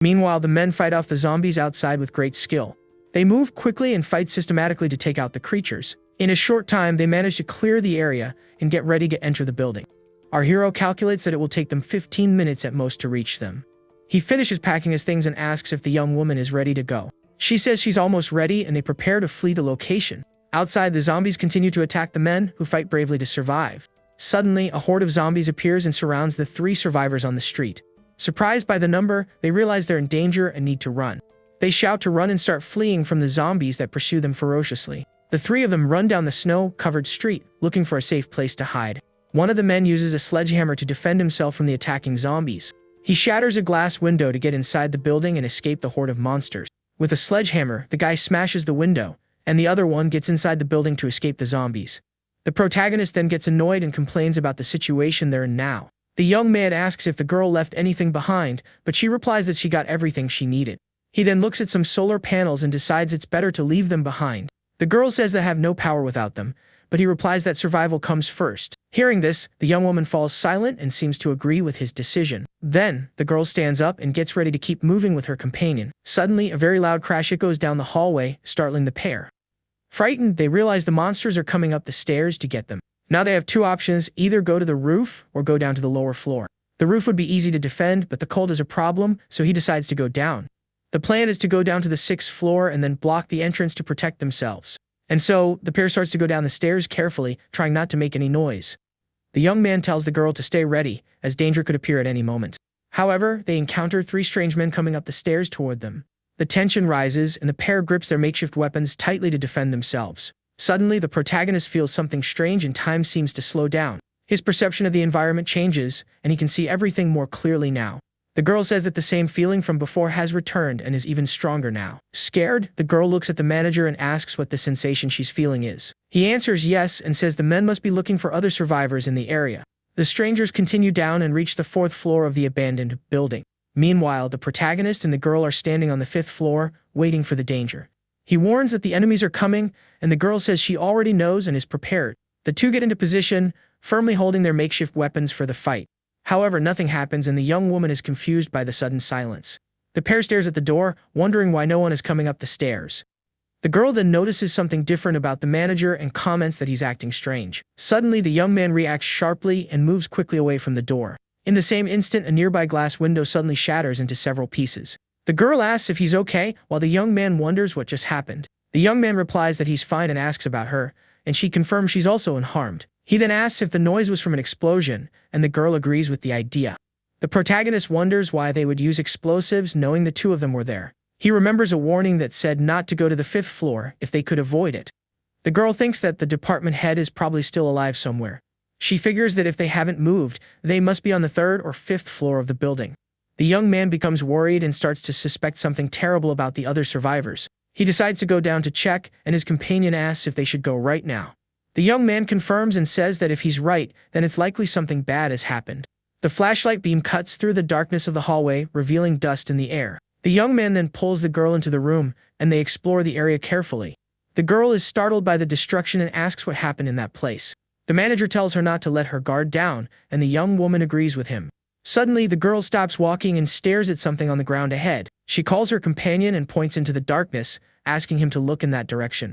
Meanwhile, the men fight off the zombies outside with great skill. They move quickly and fight systematically to take out the creatures. In a short time, they manage to clear the area and get ready to enter the building. Our hero calculates that it will take them 15 minutes at most to reach them. He finishes packing his things and asks if the young woman is ready to go. She says she's almost ready, and they prepare to flee the location. Outside, the zombies continue to attack the men, who fight bravely to survive. Suddenly, a horde of zombies appears and surrounds the 3 survivors on the street. Surprised by the number, they realize they're in danger and need to run. They shout to run and start fleeing from the zombies that pursue them ferociously. The 3 of them run down the snow-covered street, looking for a safe place to hide. One of the men uses a sledgehammer to defend himself from the attacking zombies. He shatters a glass window to get inside the building and escape the horde of monsters. With a sledgehammer, the guy smashes the window, and the other one gets inside the building to escape the zombies. The protagonist then gets annoyed and complains about the situation they're in now. The young man asks if the girl left anything behind, but she replies that she got everything she needed. He then looks at some solar panels and decides it's better to leave them behind. The girl says they have no power without them, but he replies that survival comes first. Hearing this, the young woman falls silent and seems to agree with his decision. Then, the girl stands up and gets ready to keep moving with her companion. Suddenly, a very loud crash echoes down the hallway, startling the pair. Frightened, they realize the monsters are coming up the stairs to get them. Now they have 2 options, either go to the roof or go down to the lower floor. The roof would be easy to defend, but the cold is a problem, so he decides to go down. The plan is to go down to the 6th floor and then block the entrance to protect themselves. And so, the pair starts to go down the stairs carefully, trying not to make any noise. The young man tells the girl to stay ready, as danger could appear at any moment. However, they encounter 3 strange men coming up the stairs toward them. The tension rises, and the pair grips their makeshift weapons tightly to defend themselves. Suddenly, the protagonist feels something strange and time seems to slow down. His perception of the environment changes, and he can see everything more clearly now. The girl says that the same feeling from before has returned and is even stronger now. Scared, the girl looks at the manager and asks what the sensation she's feeling is. He answers yes and says the men must be looking for other survivors in the area. The strangers continue down and reach the 4th floor of the abandoned building. Meanwhile, the protagonist and the girl are standing on the 5th floor, waiting for the danger. He warns that the enemies are coming, and the girl says she already knows and is prepared. The 2 get into position, firmly holding their makeshift weapons for the fight. However, nothing happens and the young woman is confused by the sudden silence. The pair stares at the door, wondering why no one is coming up the stairs. The girl then notices something different about the manager and comments that he's acting strange. Suddenly, the young man reacts sharply and moves quickly away from the door. In the same instant, a nearby glass window suddenly shatters into several pieces. The girl asks if he's okay, while the young man wonders what just happened. The young man replies that he's fine and asks about her, and she confirms she's also unharmed. He then asks if the noise was from an explosion, and the girl agrees with the idea. The protagonist wonders why they would use explosives knowing the 2 of them were there. He remembers a warning that said not to go to the 5th floor if they could avoid it. The girl thinks that the department head is probably still alive somewhere. She figures that if they haven't moved, they must be on the 3rd or 5th floor of the building. The young man becomes worried and starts to suspect something terrible about the other survivors. He decides to go down to check, and his companion asks if they should go right now. The young man confirms and says that if he's right, then it's likely something bad has happened. The flashlight beam cuts through the darkness of the hallway, revealing dust in the air. The young man then pulls the girl into the room, and they explore the area carefully. The girl is startled by the destruction and asks what happened in that place. The manager tells her not to let her guard down, and the young woman agrees with him. Suddenly, the girl stops walking and stares at something on the ground ahead. She calls her companion and points into the darkness, asking him to look in that direction.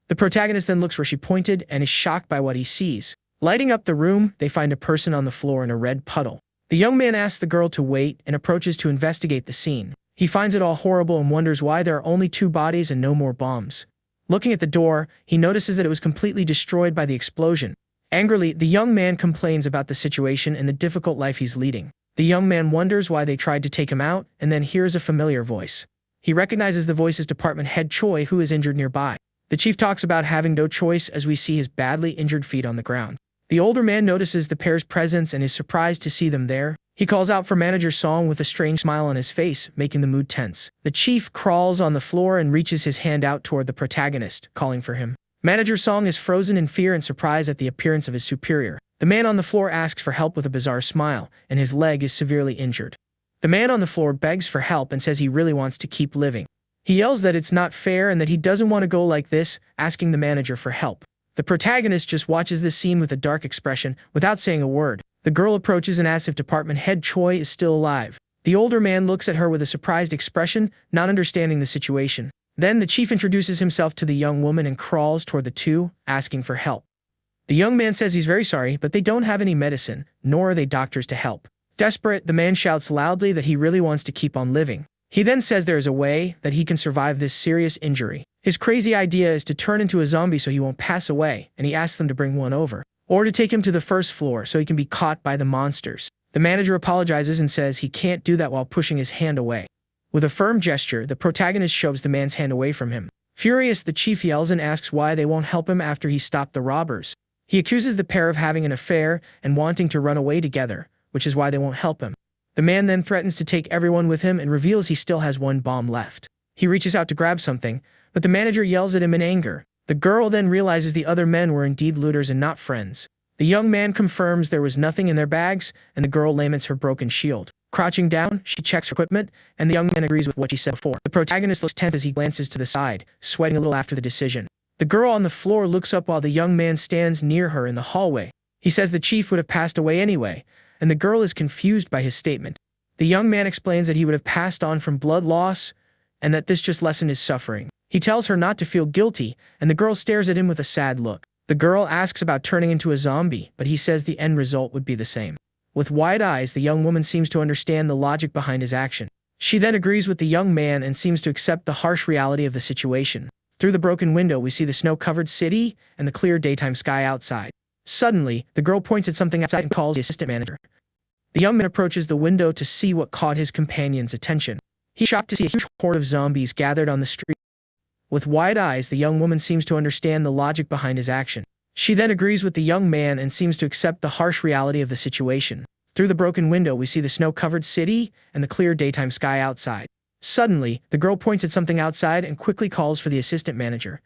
The protagonist then looks where she pointed and is shocked by what he sees. Lighting up the room, they find a person on the floor in a red puddle. The young man asks the girl to wait and approaches to investigate the scene. He finds it all horrible and wonders why there are only 2 bodies and no more bombs. Looking at the door, he notices that it was completely destroyed by the explosion. Angrily, the young man complains about the situation and the difficult life he's leading. The young man wonders why they tried to take him out and then hears a familiar voice. He recognizes the voice as Department Head Choi, who is injured nearby. The chief talks about having no choice as we see his badly injured feet on the ground. The older man notices the pair's presence and is surprised to see them there. He calls out for Manager Song with a strange smile on his face, making the mood tense. The chief crawls on the floor and reaches his hand out toward the protagonist, calling for him. Manager Song is frozen in fear and surprise at the appearance of his superior. The man on the floor asks for help with a bizarre smile, and his leg is severely injured. The man on the floor begs for help and says he really wants to keep living. He yells that it's not fair and that he doesn't want to go like this, asking the manager for help. The protagonist just watches this scene with a dark expression, without saying a word. The girl approaches and asks if Department Head Choi is still alive. The older man looks at her with a surprised expression, not understanding the situation. Then the chief introduces himself to the young woman and crawls toward the two, asking for help. The young man says he's very sorry, but they don't have any medicine, nor are they doctors to help. Desperate, the man shouts loudly that he really wants to keep on living. He then says there is a way that he can survive this serious injury. His crazy idea is to turn into a zombie so he won't pass away, and he asks them to bring one over, or to take him to the first floor so he can be caught by the monsters. The manager apologizes and says he can't do that while pushing his hand away. With a firm gesture, the protagonist shoves the man's hand away from him. Furious, the chief yells and asks why they won't help him after he stopped the robbers. He accuses the pair of having an affair and wanting to run away together, which is why they won't help him. The man then threatens to take everyone with him and reveals he still has one bomb left. He reaches out to grab something, but the manager yells at him in anger. The girl then realizes the other men were indeed looters and not friends. The young man confirms there was nothing in their bags, and the girl laments her broken shield. Crouching down, she checks her equipment, and the young man agrees with what she said before. The protagonist looks tense as he glances to the side, sweating a little after the decision. The girl on the floor looks up while the young man stands near her in the hallway. He says the chief would have passed away anyway, and the girl is confused by his statement. The young man explains that he would have passed on from blood loss, and that this just lessened his suffering. He tells her not to feel guilty, and the girl stares at him with a sad look. The girl asks about turning into a zombie, but he says the end result would be the same. With wide eyes, the young woman seems to understand the logic behind his action. She then agrees with the young man and seems to accept the harsh reality of the situation. Through the broken window, we see the snow-covered city and the clear daytime sky outside. Suddenly, the girl points at something outside and calls the assistant manager. The young man approaches the window to see what caught his companion's attention. He's shocked to see a huge horde of zombies gathered on the street. With wide eyes, the young woman seems to understand the logic behind his action. She then agrees with the young man and seems to accept the harsh reality of the situation. Through the broken window, we see the snow-covered city and the clear daytime sky outside. Suddenly, the girl points at something outside and quickly calls for the assistant manager.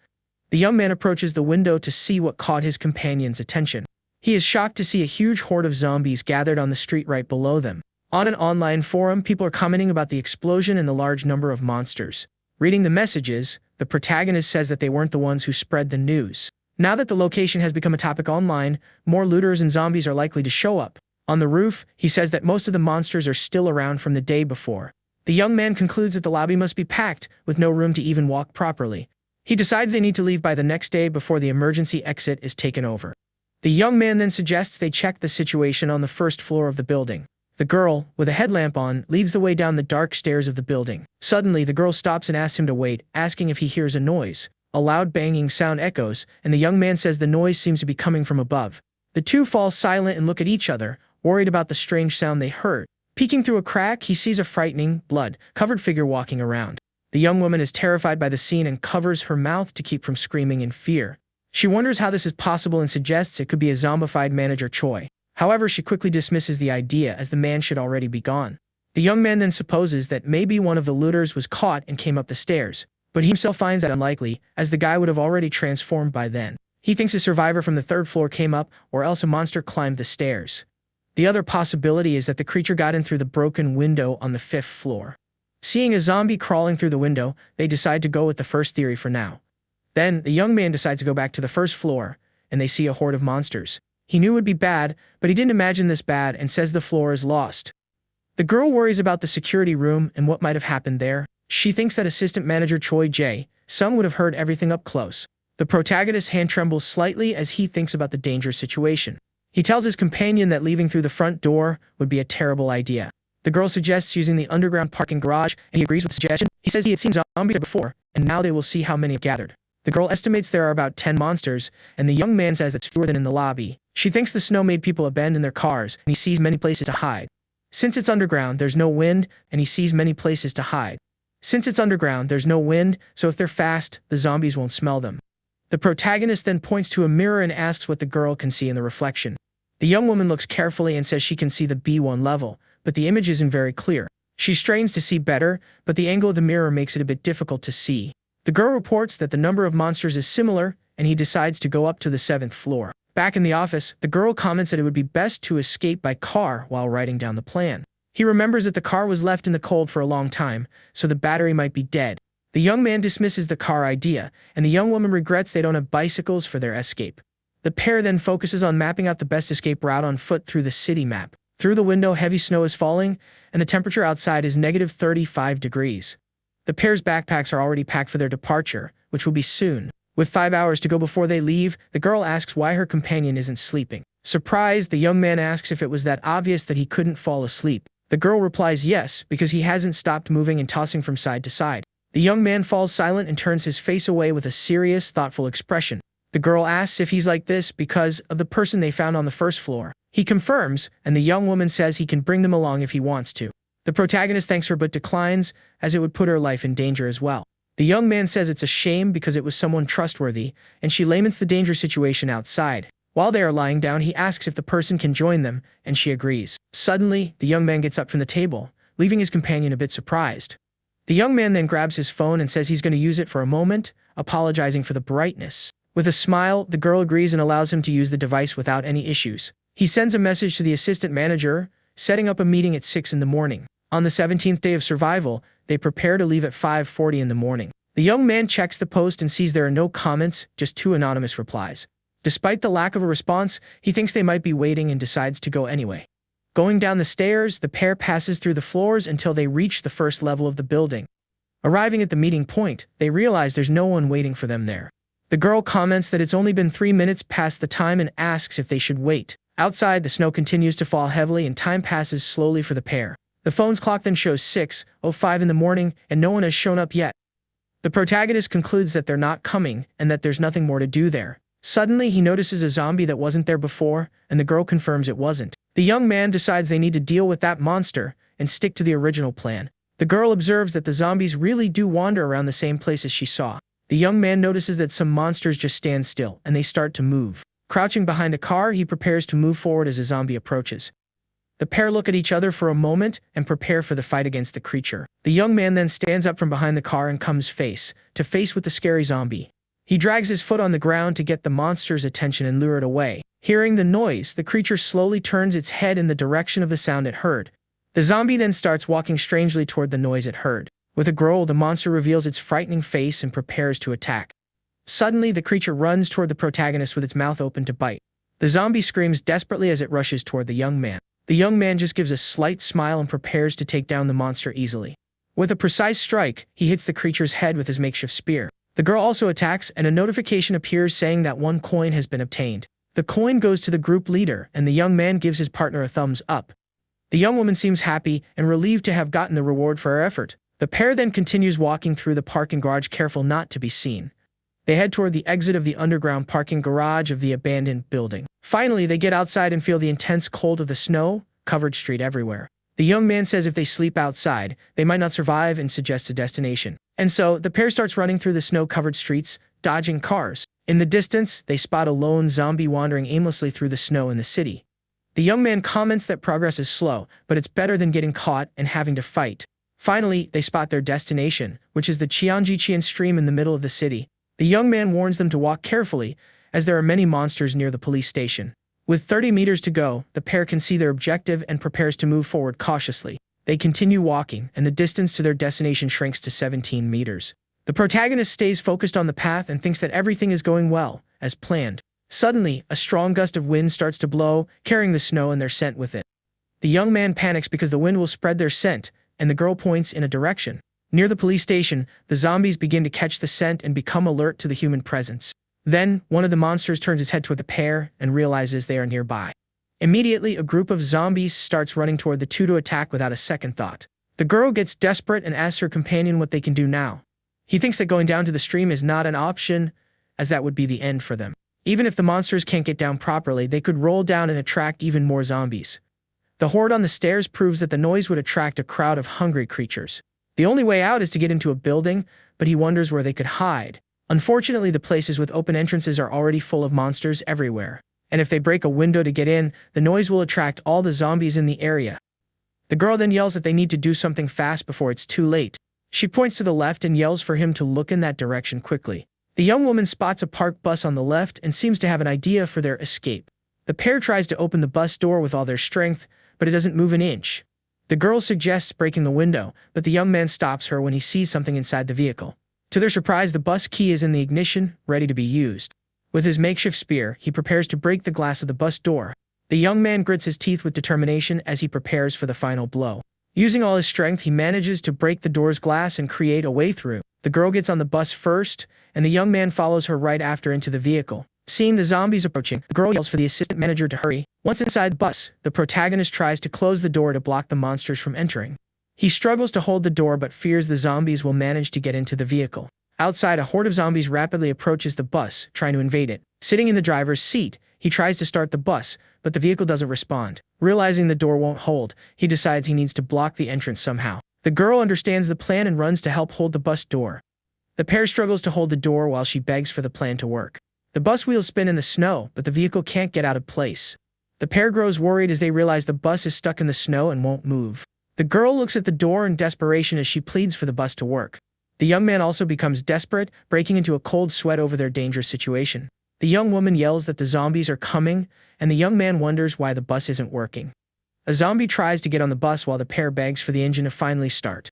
The young man approaches the window to see what caught his companion's attention. He is shocked to see a huge horde of zombies gathered on the street right below them. On an online forum, people are commenting about the explosion and the large number of monsters. Reading the messages, the protagonist says that they weren't the ones who spread the news. Now that the location has become a topic online, more looters and zombies are likely to show up. On the roof, he says that most of the monsters are still around from the day before. The young man concludes that the lobby must be packed, with no room to even walk properly. He decides they need to leave by the next day before the emergency exit is taken over. The young man then suggests they check the situation on the first floor of the building. The girl, with a headlamp on, leads the way down the dark stairs of the building. Suddenly, the girl stops and asks him to wait, asking if he hears a noise. A loud banging sound echoes, and the young man says the noise seems to be coming from above. The two fall silent and look at each other, worried about the strange sound they heard. Peeking through a crack, he sees a frightening, blood-covered figure walking around. The young woman is terrified by the scene and covers her mouth to keep from screaming in fear. She wonders how this is possible and suggests it could be a zombified manager Choi. However, she quickly dismisses the idea as the man should already be gone. The young man then supposes that maybe one of the looters was caught and came up the stairs, but he himself finds that unlikely, as the guy would have already transformed by then. He thinks a survivor from the third floor came up, or else a monster climbed the stairs. The other possibility is that the creature got in through the broken window on the fifth floor. Seeing a zombie crawling through the window, they decide to go with the first theory for now. Then, the young man decides to go back to the first floor, and they see a horde of monsters. He knew it would be bad, but he didn't imagine this bad and says the floor is lost. The girl worries about the security room and what might have happened there. She thinks that assistant manager Choi Jae-sung would have heard everything up close. The protagonist's hand trembles slightly as he thinks about the dangerous situation. He tells his companion that leaving through the front door would be a terrible idea. The girl suggests using the underground parking garage, and he agrees with the suggestion. He says he had seen zombies there before, and now they will see how many have gathered. The girl estimates there are about 10 monsters, and the young man says that's fewer than in the lobby. She thinks the snow made people abandon their cars, and he sees many places to hide. Since it's underground, there's no wind, and he sees many places to hide. Since it's underground, there's no wind, so if they're fast, the zombies won't smell them. The protagonist then points to a mirror and asks what the girl can see in the reflection. The young woman looks carefully and says she can see the B1 level, but the image isn't very clear. She strains to see better, but the angle of the mirror makes it a bit difficult to see. The girl reports that the number of monsters is similar, and he decides to go up to the 7th floor. Back in the office, the girl comments that it would be best to escape by car while writing down the plan. He remembers that the car was left in the cold for a long time, so the battery might be dead. The young man dismisses the car idea, and the young woman regrets they don't have bicycles for their escape. The pair then focuses on mapping out the best escape route on foot through the city map. Through the window, heavy snow is falling, and the temperature outside is negative 35 degrees. The pair's backpacks are already packed for their departure, which will be soon. With 5 hours to go before they leave, the girl asks why her companion isn't sleeping. Surprised, the young man asks if it was that obvious that he couldn't fall asleep. The girl replies yes, because he hasn't stopped moving and tossing from side to side. The young man falls silent and turns his face away with a serious, thoughtful expression. The girl asks if he's like this because of the person they found on the first floor. He confirms, and the young woman says he can bring them along if he wants to. The protagonist thanks her but declines, as it would put her life in danger as well. The young man says it's a shame because it was someone trustworthy, and she laments the dangerous situation outside. While they are lying down, he asks if the person can join them, and she agrees. Suddenly, the young man gets up from the table, leaving his companion a bit surprised. The young man then grabs his phone and says he's going to use it for a moment, apologizing for the brightness. With a smile, the girl agrees and allows him to use the device without any issues. He sends a message to the assistant manager, setting up a meeting at 6 in the morning. On the 17th day of survival, they prepare to leave at 5:40 in the morning. The young man checks the post and sees there are no comments, just 2 anonymous replies. Despite the lack of a response, he thinks they might be waiting and decides to go anyway. Going down the stairs, the pair passes through the floors until they reach the first level of the building. Arriving at the meeting point, they realize there's no one waiting for them there. The girl comments that it's only been 3 minutes past the time and asks if they should wait. Outside, the snow continues to fall heavily and time passes slowly for the pair. The phone's clock then shows 6:05 in the morning and no one has shown up yet. The protagonist concludes that they're not coming and that there's nothing more to do there. Suddenly, he notices a zombie that wasn't there before, and the girl confirms it wasn't. The young man decides they need to deal with that monster and stick to the original plan. The girl observes that the zombies really do wander around the same places she saw. The young man notices that some monsters just stand still, and they start to move. Crouching behind a car, he prepares to move forward as a zombie approaches. The pair look at each other for a moment and prepare for the fight against the creature. The young man then stands up from behind the car and comes face to face with the scary zombie. He drags his foot on the ground to get the monster's attention and lure it away. Hearing the noise, the creature slowly turns its head in the direction of the sound it heard. The zombie then starts walking strangely toward the noise it heard. With a growl, the monster reveals its frightening face and prepares to attack. Suddenly, the creature runs toward the protagonist with its mouth open to bite. The zombie screams desperately as it rushes toward the young man. The young man just gives a slight smile and prepares to take down the monster easily. With a precise strike, he hits the creature's head with his makeshift spear. The girl also attacks, and a notification appears saying that 1 coin has been obtained. The coin goes to the group leader, and the young man gives his partner a thumbs up. The young woman seems happy and relieved to have gotten the reward for her effort. The pair then continues walking through the parking garage, careful not to be seen. They head toward the exit of the underground parking garage of the abandoned building. Finally, they get outside and feel the intense cold of the snow-covered street everywhere. The young man says if they sleep outside, they might not survive and suggests a destination. And so, the pair starts running through the snow-covered streets, dodging cars. In the distance, they spot a lone zombie wandering aimlessly through the snow in the city. The young man comments that progress is slow, but it's better than getting caught and having to fight. Finally, they spot their destination, which is the Cheonjicheon stream in the middle of the city. The young man warns them to walk carefully, as there are many monsters near the police station. With 30 meters to go, the pair can see their objective and prepares to move forward cautiously. They continue walking, and the distance to their destination shrinks to 17 meters. The protagonist stays focused on the path and thinks that everything is going well, as planned. Suddenly, a strong gust of wind starts to blow, carrying the snow and their scent with it. The young man panics because the wind will spread their scent, and the girl points in a direction. Near the police station, the zombies begin to catch the scent and become alert to the human presence. Then, one of the monsters turns its head toward the pair and realizes they are nearby. Immediately, a group of zombies starts running toward the two to attack without a second thought. The girl gets desperate and asks her companion what they can do now. He thinks that going down to the stream is not an option, as that would be the end for them. Even if the monsters can't get down properly, they could roll down and attract even more zombies. The horde on the stairs proves that the noise would attract a crowd of hungry creatures. The only way out is to get into a building, but he wonders where they could hide. Unfortunately, the places with open entrances are already full of monsters everywhere, and if they break a window to get in, the noise will attract all the zombies in the area. The girl then yells that they need to do something fast before it's too late. She points to the left and yells for him to look in that direction quickly. The young woman spots a parked bus on the left and seems to have an idea for their escape. The pair tries to open the bus door with all their strength, but it doesn't move an inch. The girl suggests breaking the window, but the young man stops her when he sees something inside the vehicle. To their surprise, the bus key is in the ignition, ready to be used. With his makeshift spear, he prepares to break the glass of the bus door. The young man grits his teeth with determination as he prepares for the final blow. Using all his strength, he manages to break the door's glass and create a way through. The girl gets on the bus first, and the young man follows her right after into the vehicle. Seeing the zombies approaching, the girl yells for the assistant manager to hurry. Once inside the bus, the protagonist tries to close the door to block the monsters from entering. He struggles to hold the door but fears the zombies will manage to get into the vehicle. Outside, a horde of zombies rapidly approaches the bus, trying to invade it. Sitting in the driver's seat, he tries to start the bus, but the vehicle doesn't respond. Realizing the door won't hold, he decides he needs to block the entrance somehow. The girl understands the plan and runs to help hold the bus door. The pair struggles to hold the door while she begs for the plan to work. The bus wheels spin in the snow, but the vehicle can't get out of place. The pair grows worried as they realize the bus is stuck in the snow and won't move. The girl looks at the door in desperation as she pleads for the bus to work. The young man also becomes desperate, breaking into a cold sweat over their dangerous situation. The young woman yells that the zombies are coming, and the young man wonders why the bus isn't working. A zombie tries to get on the bus while the pair begs for the engine to finally start.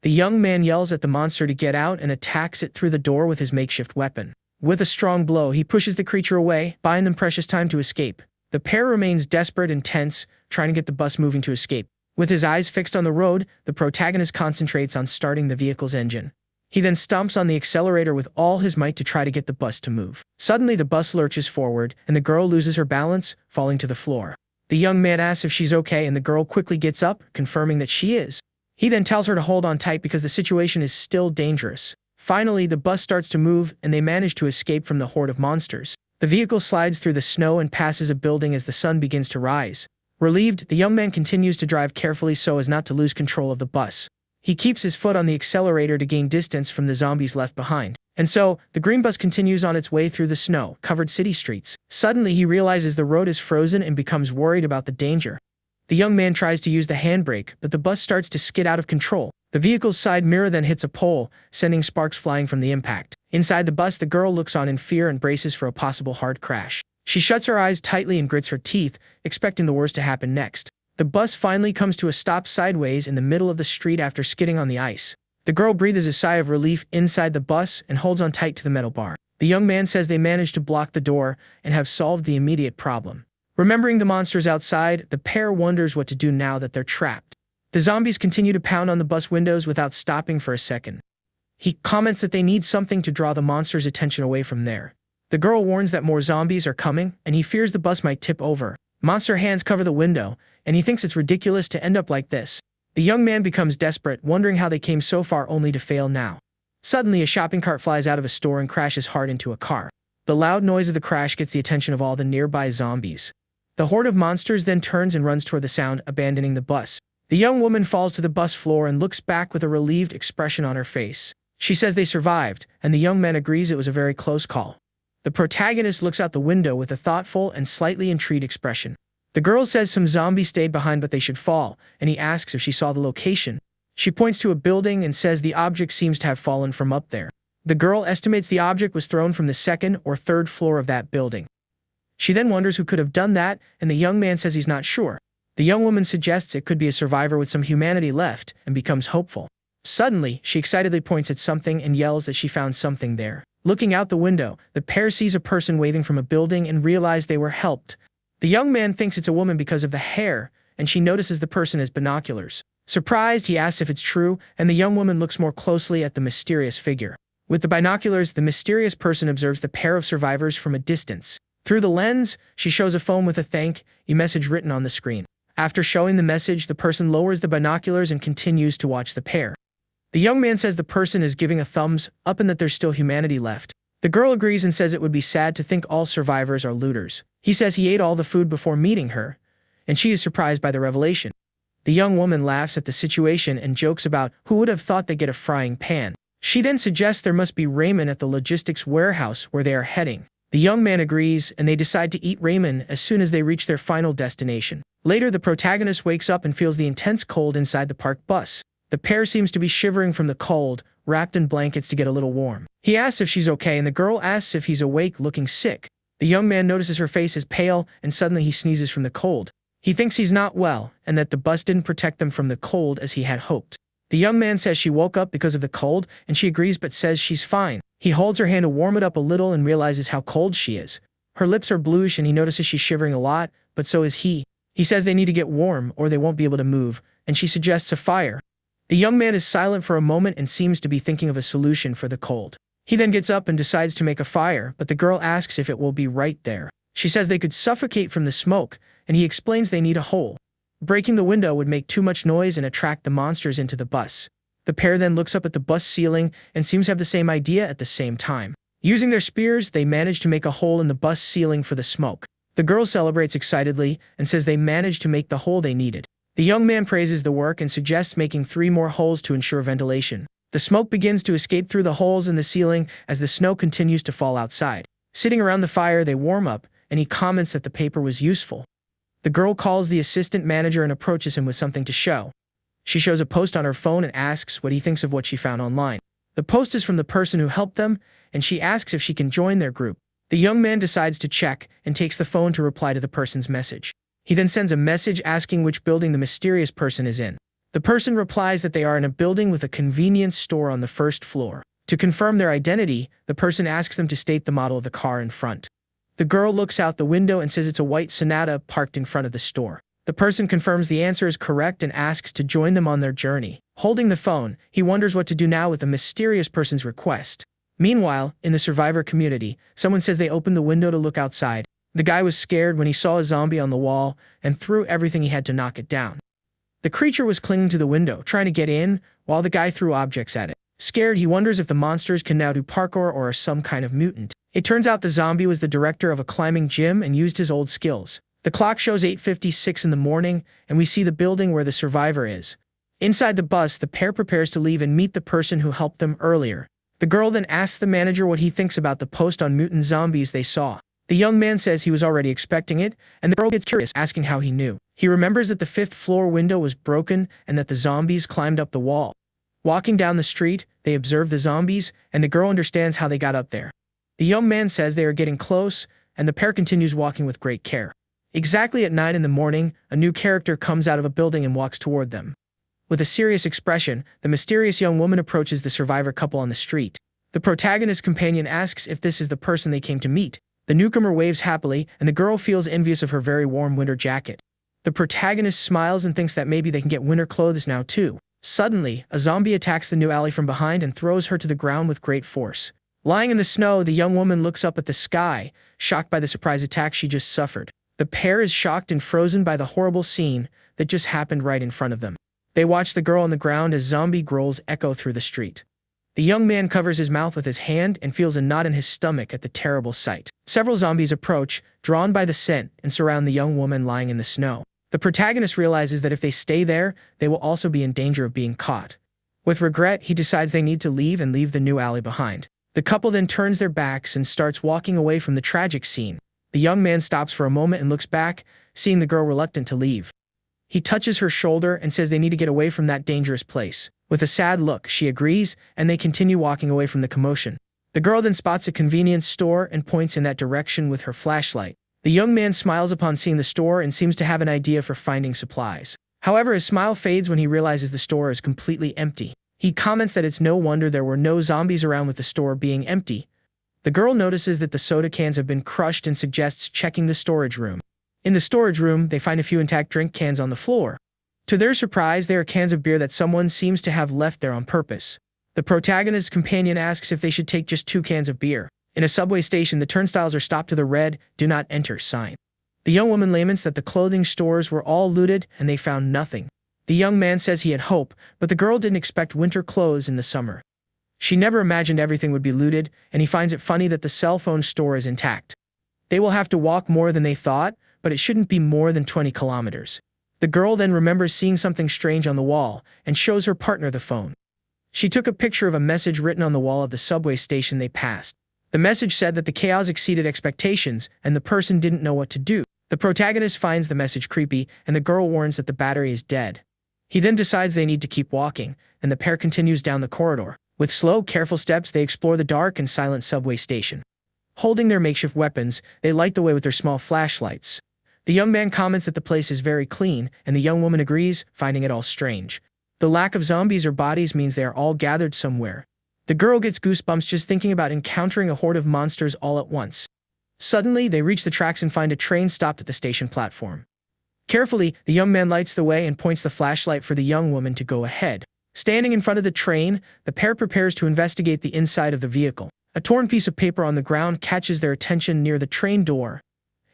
The young man yells at the monster to get out and attacks it through the door with his makeshift weapon. With a strong blow, he pushes the creature away, buying them precious time to escape. The pair remains desperate and tense, trying to get the bus moving to escape. With his eyes fixed on the road, the protagonist concentrates on starting the vehicle's engine. He then stomps on the accelerator with all his might to try to get the bus to move. Suddenly, the bus lurches forward, and the girl loses her balance, falling to the floor. The young man asks if she's okay, and the girl quickly gets up, confirming that she is. He then tells her to hold on tight because the situation is still dangerous. Finally, the bus starts to move, and they manage to escape from the horde of monsters. The vehicle slides through the snow and passes a building as the sun begins to rise. Relieved, the young man continues to drive carefully so as not to lose control of the bus. He keeps his foot on the accelerator to gain distance from the zombies left behind. And so, the green bus continues on its way through the snow-covered city streets. Suddenly, he realizes the road is frozen and becomes worried about the danger. The young man tries to use the handbrake, but the bus starts to skid out of control. The vehicle's side mirror then hits a pole, sending sparks flying from the impact. Inside the bus, the girl looks on in fear and braces for a possible hard crash. She shuts her eyes tightly and grits her teeth, expecting the worst to happen next. The bus finally comes to a stop sideways in the middle of the street after skidding on the ice. The girl breathes a sigh of relief inside the bus and holds on tight to the metal bar. The young man says they managed to block the door and have solved the immediate problem. Remembering the monsters outside, the pair wonders what to do now that they're trapped. The zombies continue to pound on the bus windows without stopping for a second. He comments that they need something to draw the monsters' attention away from there. The girl warns that more zombies are coming, and he fears the bus might tip over. Monster hands cover the window, and he thinks it's ridiculous to end up like this. The young man becomes desperate, wondering how they came so far only to fail now. Suddenly, a shopping cart flies out of a store and crashes hard into a car. The loud noise of the crash gets the attention of all the nearby zombies. The horde of monsters then turns and runs toward the sound, abandoning the bus. The young woman falls to the bus floor and looks back with a relieved expression on her face. She says they survived, and the young man agrees it was a very close call. The protagonist looks out the window with a thoughtful and slightly intrigued expression. The girl says some zombies stayed behind but they should fall, and he asks if she saw the location. She points to a building and says the object seems to have fallen from up there. The girl estimates the object was thrown from the second or third floor of that building. She then wonders who could have done that, and the young man says he's not sure. The young woman suggests it could be a survivor with some humanity left and becomes hopeful. Suddenly, she excitedly points at something and yells that she found something there. Looking out the window, the pair sees a person waving from a building and realize they were helped. The young man thinks it's a woman because of the hair, and she notices the person has binoculars. Surprised, he asks if it's true, and the young woman looks more closely at the mysterious figure. With the binoculars, the mysterious person observes the pair of survivors from a distance. Through the lens, she shows a phone with a thank you message written on the screen. After showing the message, the person lowers the binoculars and continues to watch the pair. The young man says the person is giving a thumbs up and that there's still humanity left. The girl agrees and says it would be sad to think all survivors are looters. He says he ate all the food before meeting her, and she is surprised by the revelation. The young woman laughs at the situation and jokes about who would have thought they'd get a frying pan. She then suggests there must be ramen at the logistics warehouse where they are heading. The young man agrees, and they decide to eat ramen as soon as they reach their final destination. Later, the protagonist wakes up and feels the intense cold inside the parked bus. The pair seems to be shivering from the cold, wrapped in blankets to get a little warm. He asks if she's okay, and the girl asks if he's awake, looking sick. The young man notices her face is pale, and suddenly he sneezes from the cold. He thinks he's not well, and that the bus didn't protect them from the cold as he had hoped. The young man says she woke up because of the cold, and she agrees but says she's fine. He holds her hand to warm it up a little and realizes how cold she is. Her lips are bluish, and he notices she's shivering a lot, but so is he. He says they need to get warm or they won't be able to move, and she suggests a fire. The young man is silent for a moment and seems to be thinking of a solution for the cold. He then gets up and decides to make a fire, but the girl asks if it will be right there. She says they could suffocate from the smoke, and he explains they need a hole. Breaking the window would make too much noise and attract the monsters into the bus. The pair then looks up at the bus ceiling and seems to have the same idea at the same time. Using their spears, they manage to make a hole in the bus ceiling for the smoke. The girl celebrates excitedly and says they managed to make the hole they needed. The young man praises the work and suggests making 3 more holes to ensure ventilation. The smoke begins to escape through the holes in the ceiling as the snow continues to fall outside. Sitting around the fire, they warm up, and he comments that the paper was useful. The girl calls the assistant manager and approaches him with something to show. She shows a post on her phone and asks what he thinks of what she found online. The post is from the person who helped them, and she asks if she can join their group. The young man decides to check and takes the phone to reply to the person's message. He then sends a message asking which building the mysterious person is in. The person replies that they are in a building with a convenience store on the 1st floor. To confirm their identity, the person asks them to state the model of the car in front. The girl looks out the window and says it's a white Sonata parked in front of the store. The person confirms the answer is correct and asks to join them on their journey. Holding the phone, he wonders what to do now with the mysterious person's request. Meanwhile, in the survivor community, someone says they opened the window to look outside. The guy was scared when he saw a zombie on the wall and threw everything he had to knock it down. The creature was clinging to the window, trying to get in, while the guy threw objects at it. Scared, he wonders if the monsters can now do parkour or are some kind of mutant. It turns out the zombie was the director of a climbing gym and used his old skills. The clock shows 8:56 in the morning, and we see the building where the survivor is. Inside the bus, the pair prepares to leave and meet the person who helped them earlier. The girl then asks the manager what he thinks about the post on mutant zombies they saw. The young man says he was already expecting it, and the girl gets curious, asking how he knew. He remembers that the 5th floor window was broken and that the zombies climbed up the wall. Walking down the street, they observe the zombies, and the girl understands how they got up there. The young man says they are getting close, and the pair continues walking with great care. Exactly at 9 in the morning, a new character comes out of a building and walks toward them. With a serious expression, the mysterious young woman approaches the survivor couple on the street. The protagonist's companion asks if this is the person they came to meet. The newcomer waves happily, and the girl feels envious of her very warm winter jacket. The protagonist smiles and thinks that maybe they can get winter clothes now too. Suddenly, a zombie attacks the new ally from behind and throws her to the ground with great force. Lying in the snow, the young woman looks up at the sky, shocked by the surprise attack she just suffered. The pair is shocked and frozen by the horrible scene that just happened right in front of them. They watch the girl on the ground as zombie growls echo through the street. The young man covers his mouth with his hand and feels a knot in his stomach at the terrible sight. Several zombies approach, drawn by the scent, and surround the young woman lying in the snow. The protagonist realizes that if they stay there, they will also be in danger of being caught. With regret, he decides they need to leave and leave the new ally behind. The couple then turns their backs and starts walking away from the tragic scene. The young man stops for a moment and looks back, seeing the girl reluctant to leave. He touches her shoulder and says they need to get away from that dangerous place. With a sad look, she agrees, and they continue walking away from the commotion. The girl then spots a convenience store and points in that direction with her flashlight. The young man smiles upon seeing the store and seems to have an idea for finding supplies. However, his smile fades when he realizes the store is completely empty. He comments that it's no wonder there were no zombies around with the store being empty. The girl notices that the soda cans have been crushed and suggests checking the storage room. In the storage room, they find a few intact drink cans on the floor. To their surprise, they are cans of beer that someone seems to have left there on purpose. The protagonist's companion asks if they should take just 2 cans of beer. In a subway station, the turnstiles are stopped to the red, "Do not enter" sign. The young woman laments that the clothing stores were all looted and they found nothing. The young man says he had hope, but the girl didn't expect winter clothes in the summer. She never imagined everything would be looted, and he finds it funny that the cell phone store is intact. They will have to walk more than they thought, but it shouldn't be more than 20 kilometers. The girl then remembers seeing something strange on the wall and shows her partner the phone. She took a picture of a message written on the wall of the subway station they passed. The message said that the chaos exceeded expectations and the person didn't know what to do. The protagonist finds the message creepy, and the girl warns that the battery is dead. He then decides they need to keep walking, and the pair continues down the corridor. With slow, careful steps, they explore the dark and silent subway station. Holding their makeshift weapons, they light the way with their small flashlights. The young man comments that the place is very clean, and the young woman agrees, finding it all strange. The lack of zombies or bodies means they are all gathered somewhere. The girl gets goosebumps just thinking about encountering a horde of monsters all at once. Suddenly, they reach the tracks and find a train stopped at the station platform. Carefully, the young man lights the way and points the flashlight for the young woman to go ahead. Standing in front of the train, the pair prepares to investigate the inside of the vehicle. A torn piece of paper on the ground catches their attention near the train door.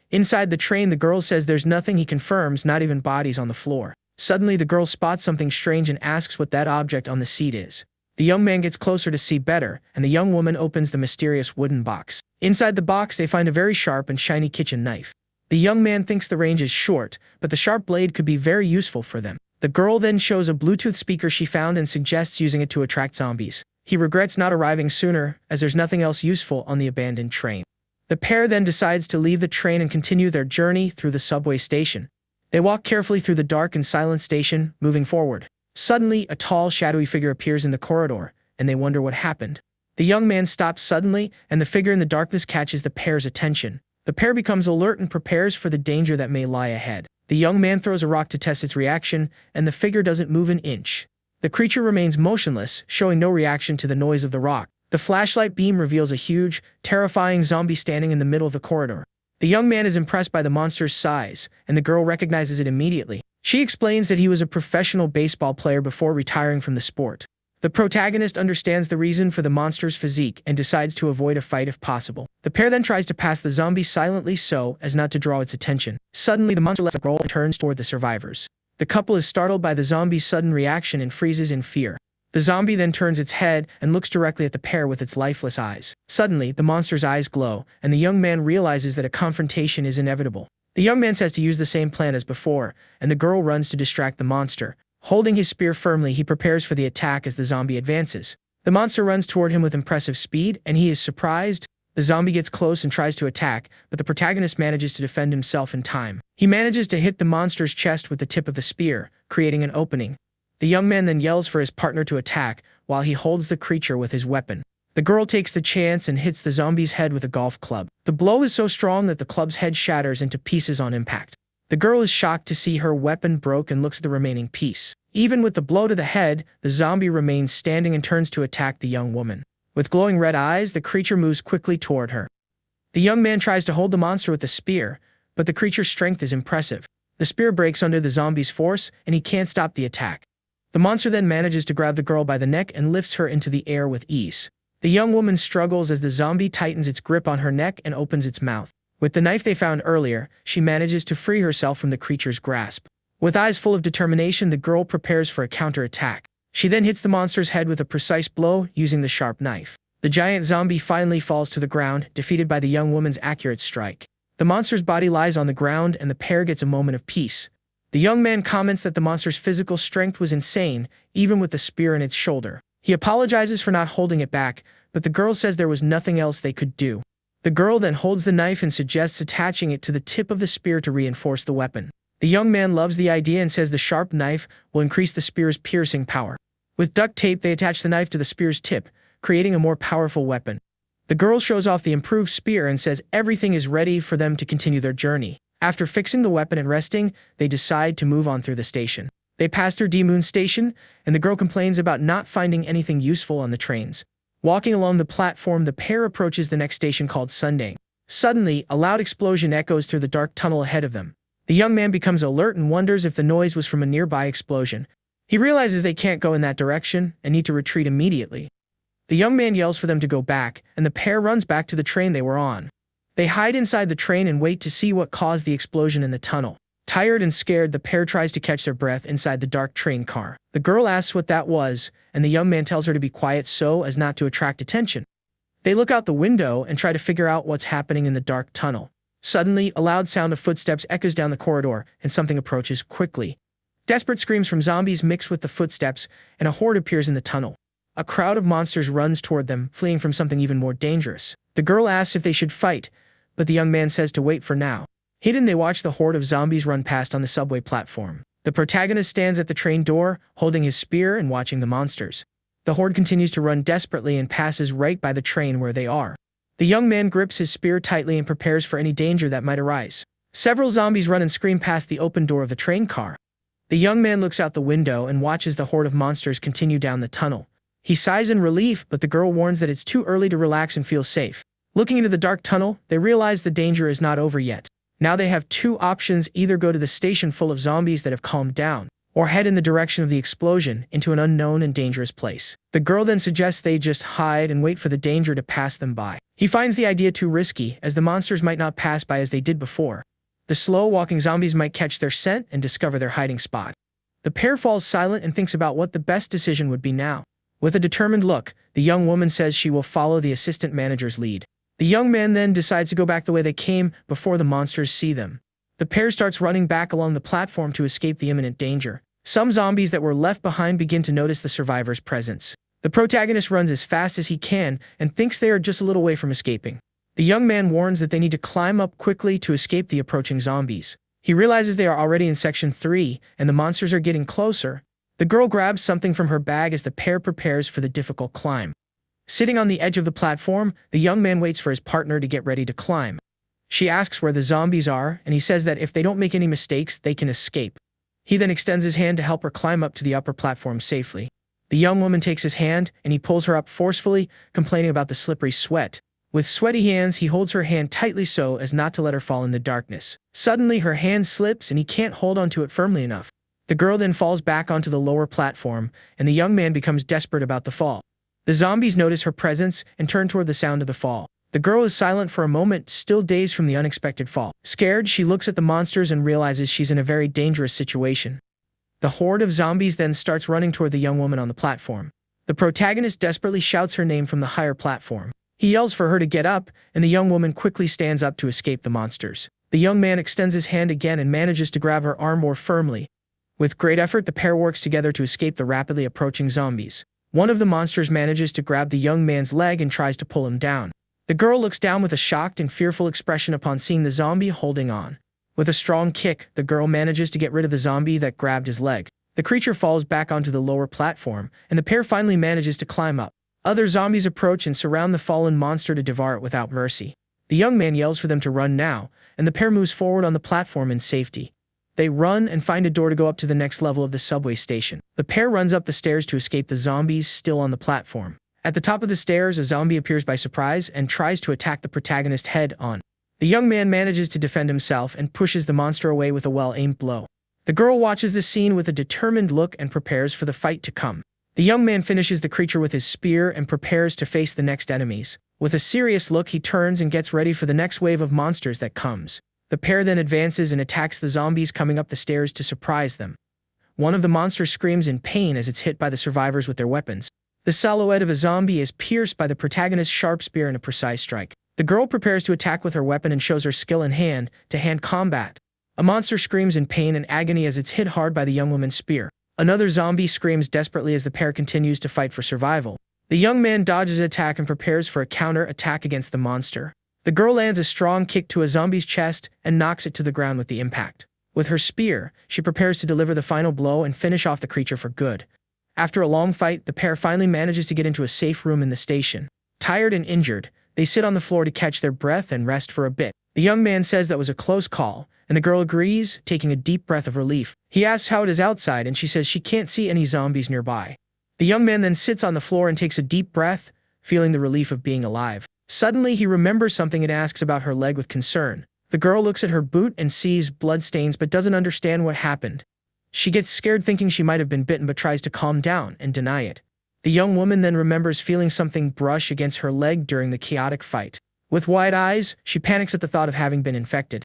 Inside the train, the girl says there's nothing. He confirms, not even bodies on the floor. Suddenly, the girl spots something strange and asks what that object on the seat is. The young man gets closer to see better, and the young woman opens the mysterious wooden box. Inside the box, they find a very sharp and shiny kitchen knife. The young man thinks the range is short, but the sharp blade could be very useful for them. The girl then shows a Bluetooth speaker she found and suggests using it to attract zombies. He regrets not arriving sooner, as there's nothing else useful on the abandoned train. The pair then decides to leave the train and continue their journey through the subway station. They walk carefully through the dark and silent station, moving forward. Suddenly, a tall, shadowy figure appears in the corridor, and they wonder what happened. The young man stops suddenly, and the figure in the darkness catches the pair's attention. The pair becomes alert and prepares for the danger that may lie ahead. The young man throws a rock to test its reaction, and the figure doesn't move an inch. The creature remains motionless, showing no reaction to the noise of the rock. The flashlight beam reveals a huge, terrifying zombie standing in the middle of the corridor. The young man is impressed by the monster's size, and the girl recognizes it immediately. She explains that he was a professional baseball player before retiring from the sport. The protagonist understands the reason for the monster's physique and decides to avoid a fight if possible. The pair then tries to pass the zombie silently so as not to draw its attention. Suddenly, the monster lets go and turns toward the survivors. The couple is startled by the zombie's sudden reaction and freezes in fear. The zombie then turns its head and looks directly at the pair with its lifeless eyes. Suddenly, the monster's eyes glow, and the young man realizes that a confrontation is inevitable. The young man says to use the same plan as before, and the girl runs to distract the monster. Holding his spear firmly, he prepares for the attack as the zombie advances. The monster runs toward him with impressive speed, and he is surprised. The zombie gets close and tries to attack, but the protagonist manages to defend himself in time. He manages to hit the monster's chest with the tip of the spear, creating an opening. The young man then yells for his partner to attack, while he holds the creature with his weapon. The girl takes the chance and hits the zombie's head with a golf club. The blow is so strong that the club's head shatters into pieces on impact. The girl is shocked to see her weapon broke and looks at the remaining piece. Even with the blow to the head, the zombie remains standing and turns to attack the young woman. With glowing red eyes, the creature moves quickly toward her. The young man tries to hold the monster with the spear, but the creature's strength is impressive. The spear breaks under the zombie's force, and he can't stop the attack. The monster then manages to grab the girl by the neck and lifts her into the air with ease. The young woman struggles as the zombie tightens its grip on her neck and opens its mouth. With the knife they found earlier, she manages to free herself from the creature's grasp. With eyes full of determination, the girl prepares for a counterattack. She then hits the monster's head with a precise blow using the sharp knife. The giant zombie finally falls to the ground, defeated by the young woman's accurate strike. The monster's body lies on the ground, and the pair gets a moment of peace. The young man comments that the monster's physical strength was insane, even with the spear in its shoulder. He apologizes for not holding it back, but the girl says there was nothing else they could do. The girl then holds the knife and suggests attaching it to the tip of the spear to reinforce the weapon. The young man loves the idea and says the sharp knife will increase the spear's piercing power. With duct tape, they attach the knife to the spear's tip, creating a more powerful weapon. The girl shows off the improved spear and says everything is ready for them to continue their journey. After fixing the weapon and resting, they decide to move on through the station. They pass through D-Moon Station, and the girl complains about not finding anything useful on the trains. Walking along the platform, the pair approaches the next station called Sundang. Suddenly, a loud explosion echoes through the dark tunnel ahead of them. The young man becomes alert and wonders if the noise was from a nearby explosion. He realizes they can't go in that direction and need to retreat immediately. The young man yells for them to go back, and the pair runs back to the train they were on. They hide inside the train and wait to see what caused the explosion in the tunnel. Tired and scared, the pair tries to catch their breath inside the dark train car. The girl asks what that was, and the young man tells her to be quiet so as not to attract attention. They look out the window and try to figure out what's happening in the dark tunnel. Suddenly, a loud sound of footsteps echoes down the corridor, and something approaches quickly. Desperate screams from zombies mix with the footsteps, and a horde appears in the tunnel. A crowd of monsters runs toward them, fleeing from something even more dangerous. The girl asks if they should fight, but the young man says to wait for now. Hidden, they watch the horde of zombies run past on the subway platform. The protagonist stands at the train door, holding his spear and watching the monsters. The horde continues to run desperately and passes right by the train where they are. The young man grips his spear tightly and prepares for any danger that might arise. Several zombies run and scream past the open door of the train car. The young man looks out the window and watches the horde of monsters continue down the tunnel. He sighs in relief, but the girl warns that it's too early to relax and feel safe. Looking into the dark tunnel, they realize the danger is not over yet. Now they have two options: either go to the station full of zombies that have calmed down, or head in the direction of the explosion into an unknown and dangerous place. The girl then suggests they just hide and wait for the danger to pass them by. He finds the idea too risky, as the monsters might not pass by as they did before. The slow-walking zombies might catch their scent and discover their hiding spot. The pair falls silent and thinks about what the best decision would be now. With a determined look, the young woman says she will follow the assistant manager's lead. The young man then decides to go back the way they came before the monsters see them. The pair starts running back along the platform to escape the imminent danger. Some zombies that were left behind begin to notice the survivors' presence. The protagonist runs as fast as he can and thinks they are just a little way from escaping. The young man warns that they need to climb up quickly to escape the approaching zombies. He realizes they are already in Section 3 and the monsters are getting closer. The girl grabs something from her bag as the pair prepares for the difficult climb. Sitting on the edge of the platform, the young man waits for his partner to get ready to climb. She asks where the zombies are, and he says that if they don't make any mistakes, they can escape. He then extends his hand to help her climb up to the upper platform safely. The young woman takes his hand, and he pulls her up forcefully, complaining about the slippery sweat. With sweaty hands, he holds her hand tightly so as not to let her fall in the darkness. Suddenly, her hand slips, and he can't hold onto it firmly enough. The girl then falls back onto the lower platform, and the young man becomes desperate about the fall. The zombies notice her presence and turn toward the sound of the fall. The girl is silent for a moment, still dazed from the unexpected fall. Scared, she looks at the monsters and realizes she's in a very dangerous situation. The horde of zombies then starts running toward the young woman on the platform. The protagonist desperately shouts her name from the higher platform. He yells for her to get up, and the young woman quickly stands up to escape the monsters. The young man extends his hand again and manages to grab her arm more firmly. With great effort, the pair works together to escape the rapidly approaching zombies. One of the monsters manages to grab the young man's leg and tries to pull him down. The girl looks down with a shocked and fearful expression upon seeing the zombie holding on. With a strong kick, the girl manages to get rid of the zombie that grabbed his leg. The creature falls back onto the lower platform, and the pair finally manages to climb up. Other zombies approach and surround the fallen monster to devour it without mercy. The young man yells for them to run now, and the pair moves forward on the platform in safety. They run and find a door to go up to the next level of the subway station. The pair runs up the stairs to escape the zombies still on the platform. At the top of the stairs, a zombie appears by surprise and tries to attack the protagonist head-on. The young man manages to defend himself and pushes the monster away with a well-aimed blow. The girl watches the scene with a determined look and prepares for the fight to come. The young man finishes the creature with his spear and prepares to face the next enemies. With a serious look, he turns and gets ready for the next wave of monsters that comes. The pair then advances and attacks the zombies coming up the stairs to surprise them. One of the monsters screams in pain as it's hit by the survivors with their weapons. The silhouette of a zombie is pierced by the protagonist's sharp spear in a precise strike. The girl prepares to attack with her weapon and shows her skill in hand-to-hand combat. A monster screams in pain and agony as it's hit hard by the young woman's spear. Another zombie screams desperately as the pair continues to fight for survival. The young man dodges an attack and prepares for a counter-attack against the monster. The girl lands a strong kick to a zombie's chest and knocks it to the ground with the impact. With her spear, she prepares to deliver the final blow and finish off the creature for good. After a long fight, the pair finally manages to get into a safe room in the station. Tired and injured, they sit on the floor to catch their breath and rest for a bit. The young man says that was a close call, and the girl agrees, taking a deep breath of relief. He asks how it is outside, and she says she can't see any zombies nearby. The young man then sits on the floor and takes a deep breath, feeling the relief of being alive. Suddenly, he remembers something and asks about her leg with concern. The girl looks at her boot and sees bloodstains but doesn't understand what happened. She gets scared thinking she might have been bitten but tries to calm down and deny it. The young woman then remembers feeling something brush against her leg during the chaotic fight. With wide eyes, she panics at the thought of having been infected.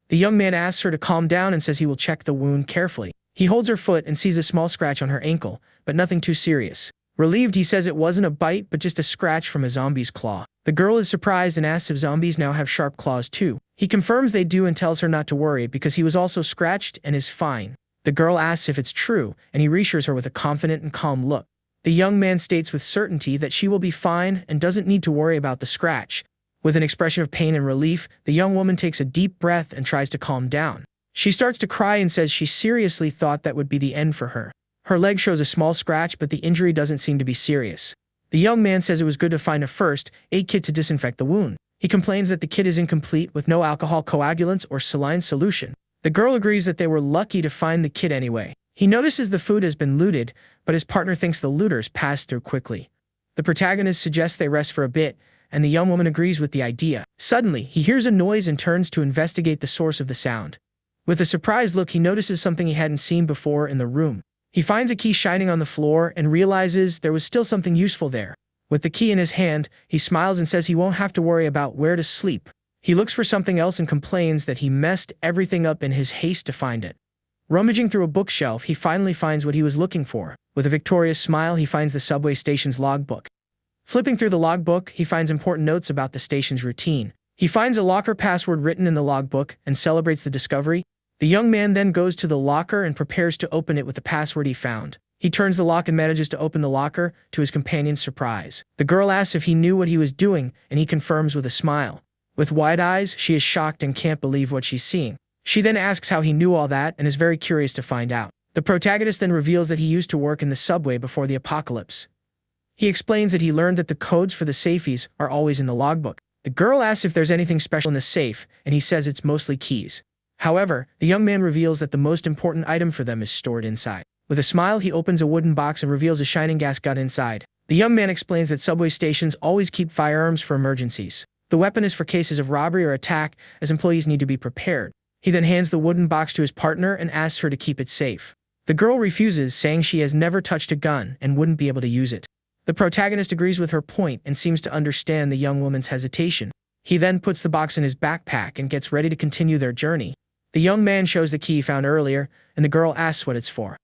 The young man asks her to calm down and says he will check the wound carefully. He holds her foot and sees a small scratch on her ankle, but nothing too serious. Relieved, he says it wasn't a bite but just a scratch from a zombie's claw. The girl is surprised and asks if zombies now have sharp claws too. He confirms they do and tells her not to worry because he was also scratched and is fine. The girl asks if it's true, and he reassures her with a confident and calm look. The young man states with certainty that she will be fine and doesn't need to worry about the scratch. With an expression of pain and relief, the young woman takes a deep breath and tries to calm down. She starts to cry and says she seriously thought that would be the end for her. Her leg shows a small scratch, but the injury doesn't seem to be serious. The young man says it was good to find a first aid kit to disinfect the wound. He complains that the kit is incomplete with no alcohol coagulants or saline solution. The girl agrees that they were lucky to find the kit anyway. He notices the food has been looted, but his partner thinks the looters passed through quickly. The protagonist suggests they rest for a bit, and the young woman agrees with the idea. Suddenly, he hears a noise and turns to investigate the source of the sound. With a surprised look, he notices something he hadn't seen before in the room. He finds a key shining on the floor and realizes there was still something useful there. With the key in his hand, he smiles and says he won't have to worry about where to sleep. He looks for something else and complains that he messed everything up in his haste to find it. Rummaging through a bookshelf, he finally finds what he was looking for. With a victorious smile, he finds the subway station's logbook. Flipping through the logbook, he finds important notes about the station's routine. He finds a locker password written in the logbook and celebrates the discovery. The young man then goes to the locker and prepares to open it with the password he found. He turns the lock and manages to open the locker, to his companion's surprise. The girl asks if he knew what he was doing, and he confirms with a smile. With wide eyes, she is shocked and can't believe what she's seeing. She then asks how he knew all that and is very curious to find out. The protagonist then reveals that he used to work in the subway before the apocalypse. He explains that he learned that the codes for the safes are always in the logbook. The girl asks if there's anything special in the safe, and he says it's mostly keys. However, the young man reveals that the most important item for them is stored inside. With a smile, he opens a wooden box and reveals a shining gas gun inside. The young man explains that subway stations always keep firearms for emergencies. The weapon is for cases of robbery or attack, as employees need to be prepared. He then hands the wooden box to his partner and asks her to keep it safe. The girl refuses, saying she has never touched a gun and wouldn't be able to use it. The protagonist agrees with her point and seems to understand the young woman's hesitation. He then puts the box in his backpack and gets ready to continue their journey. The young man shows the key found earlier, and the girl asks what it's for.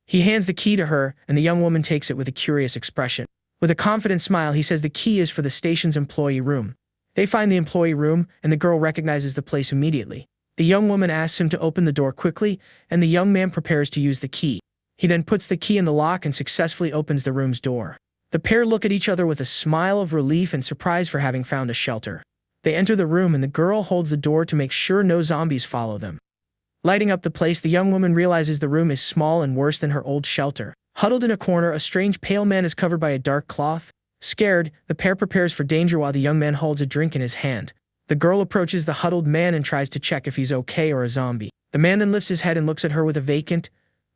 He hands the key to her, and the young woman takes it with a curious expression. With a confident smile, he says the key is for the station's employee room. They find the employee room, and the girl recognizes the place immediately. The young woman asks him to open the door quickly, and the young man prepares to use the key. He then puts the key in the lock and successfully opens the room's door. The pair look at each other with a smile of relief and surprise for having found a shelter. They enter the room, and the girl holds the door to make sure no zombies follow them. Lighting up the place, the young woman realizes the room is small and worse than her old shelter. Huddled in a corner, a strange pale man is covered by a dark cloth. Scared, the pair prepares for danger while the young man holds a drink in his hand. The girl approaches the huddled man and tries to check if he's okay or a zombie. The man then lifts his head and looks at her with a vacant,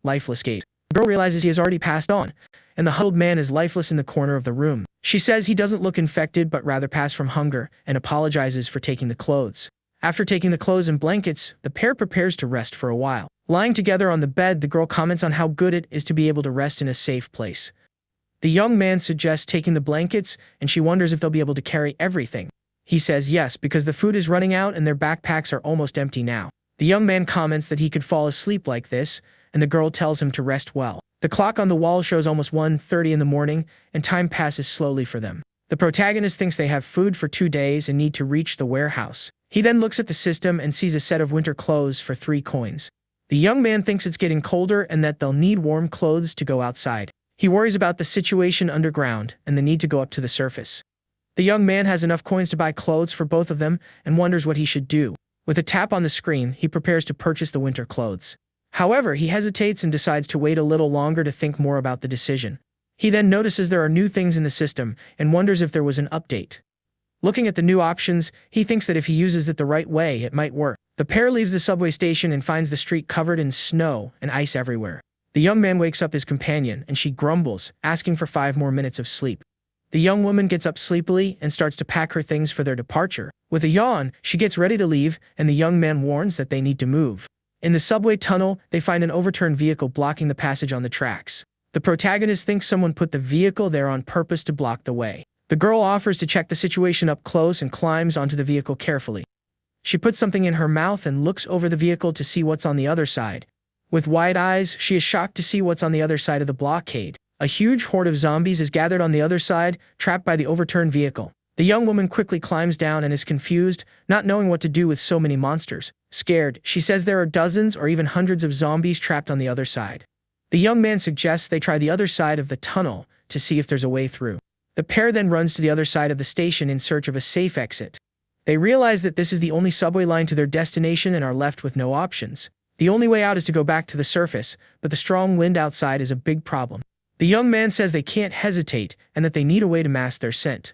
lifeless gaze. The girl realizes he has already passed on, and the huddled man is lifeless in the corner of the room. She says he doesn't look infected but rather passed from hunger, and apologizes for taking the clothes. After taking the clothes and blankets, the pair prepares to rest for a while. Lying together on the bed, the girl comments on how good it is to be able to rest in a safe place. The young man suggests taking the blankets, and she wonders if they'll be able to carry everything. He says yes, because the food is running out and their backpacks are almost empty now. The young man comments that he could fall asleep like this, and the girl tells him to rest well. The clock on the wall shows almost 1:30 in the morning, and time passes slowly for them. The protagonist thinks they have food for 2 days and need to reach the warehouse. He then looks at the system and sees a set of winter clothes for 3 coins. The young man thinks it's getting colder and that they'll need warm clothes to go outside. He worries about the situation underground and the need to go up to the surface. The young man has enough coins to buy clothes for both of them and wonders what he should do. With a tap on the screen, he prepares to purchase the winter clothes. However, he hesitates and decides to wait a little longer to think more about the decision. He then notices there are new things in the system and wonders if there was an update. Looking at the new options, he thinks that if he uses it the right way, it might work. The pair leaves the subway station and finds the street covered in snow and ice everywhere. The young man wakes up his companion, and she grumbles, asking for 5 more minutes of sleep. The young woman gets up sleepily and starts to pack her things for their departure. With a yawn, she gets ready to leave, and the young man warns that they need to move. In the subway tunnel, they find an overturned vehicle blocking the passage on the tracks. The protagonist thinks someone put the vehicle there on purpose to block the way. The girl offers to check the situation up close and climbs onto the vehicle carefully. She puts something in her mouth and looks over the vehicle to see what's on the other side. With wide eyes, she is shocked to see what's on the other side of the blockade. A huge horde of zombies is gathered on the other side, trapped by the overturned vehicle. The young woman quickly climbs down and is confused, not knowing what to do with so many monsters. Scared, she says there are dozens or even hundreds of zombies trapped on the other side. The young man suggests they try the other side of the tunnel to see if there's a way through. The pair then runs to the other side of the station in search of a safe exit. They realize that this is the only subway line to their destination and are left with no options. The only way out is to go back to the surface, but the strong wind outside is a big problem. The young man says they can't hesitate and that they need a way to mask their scent.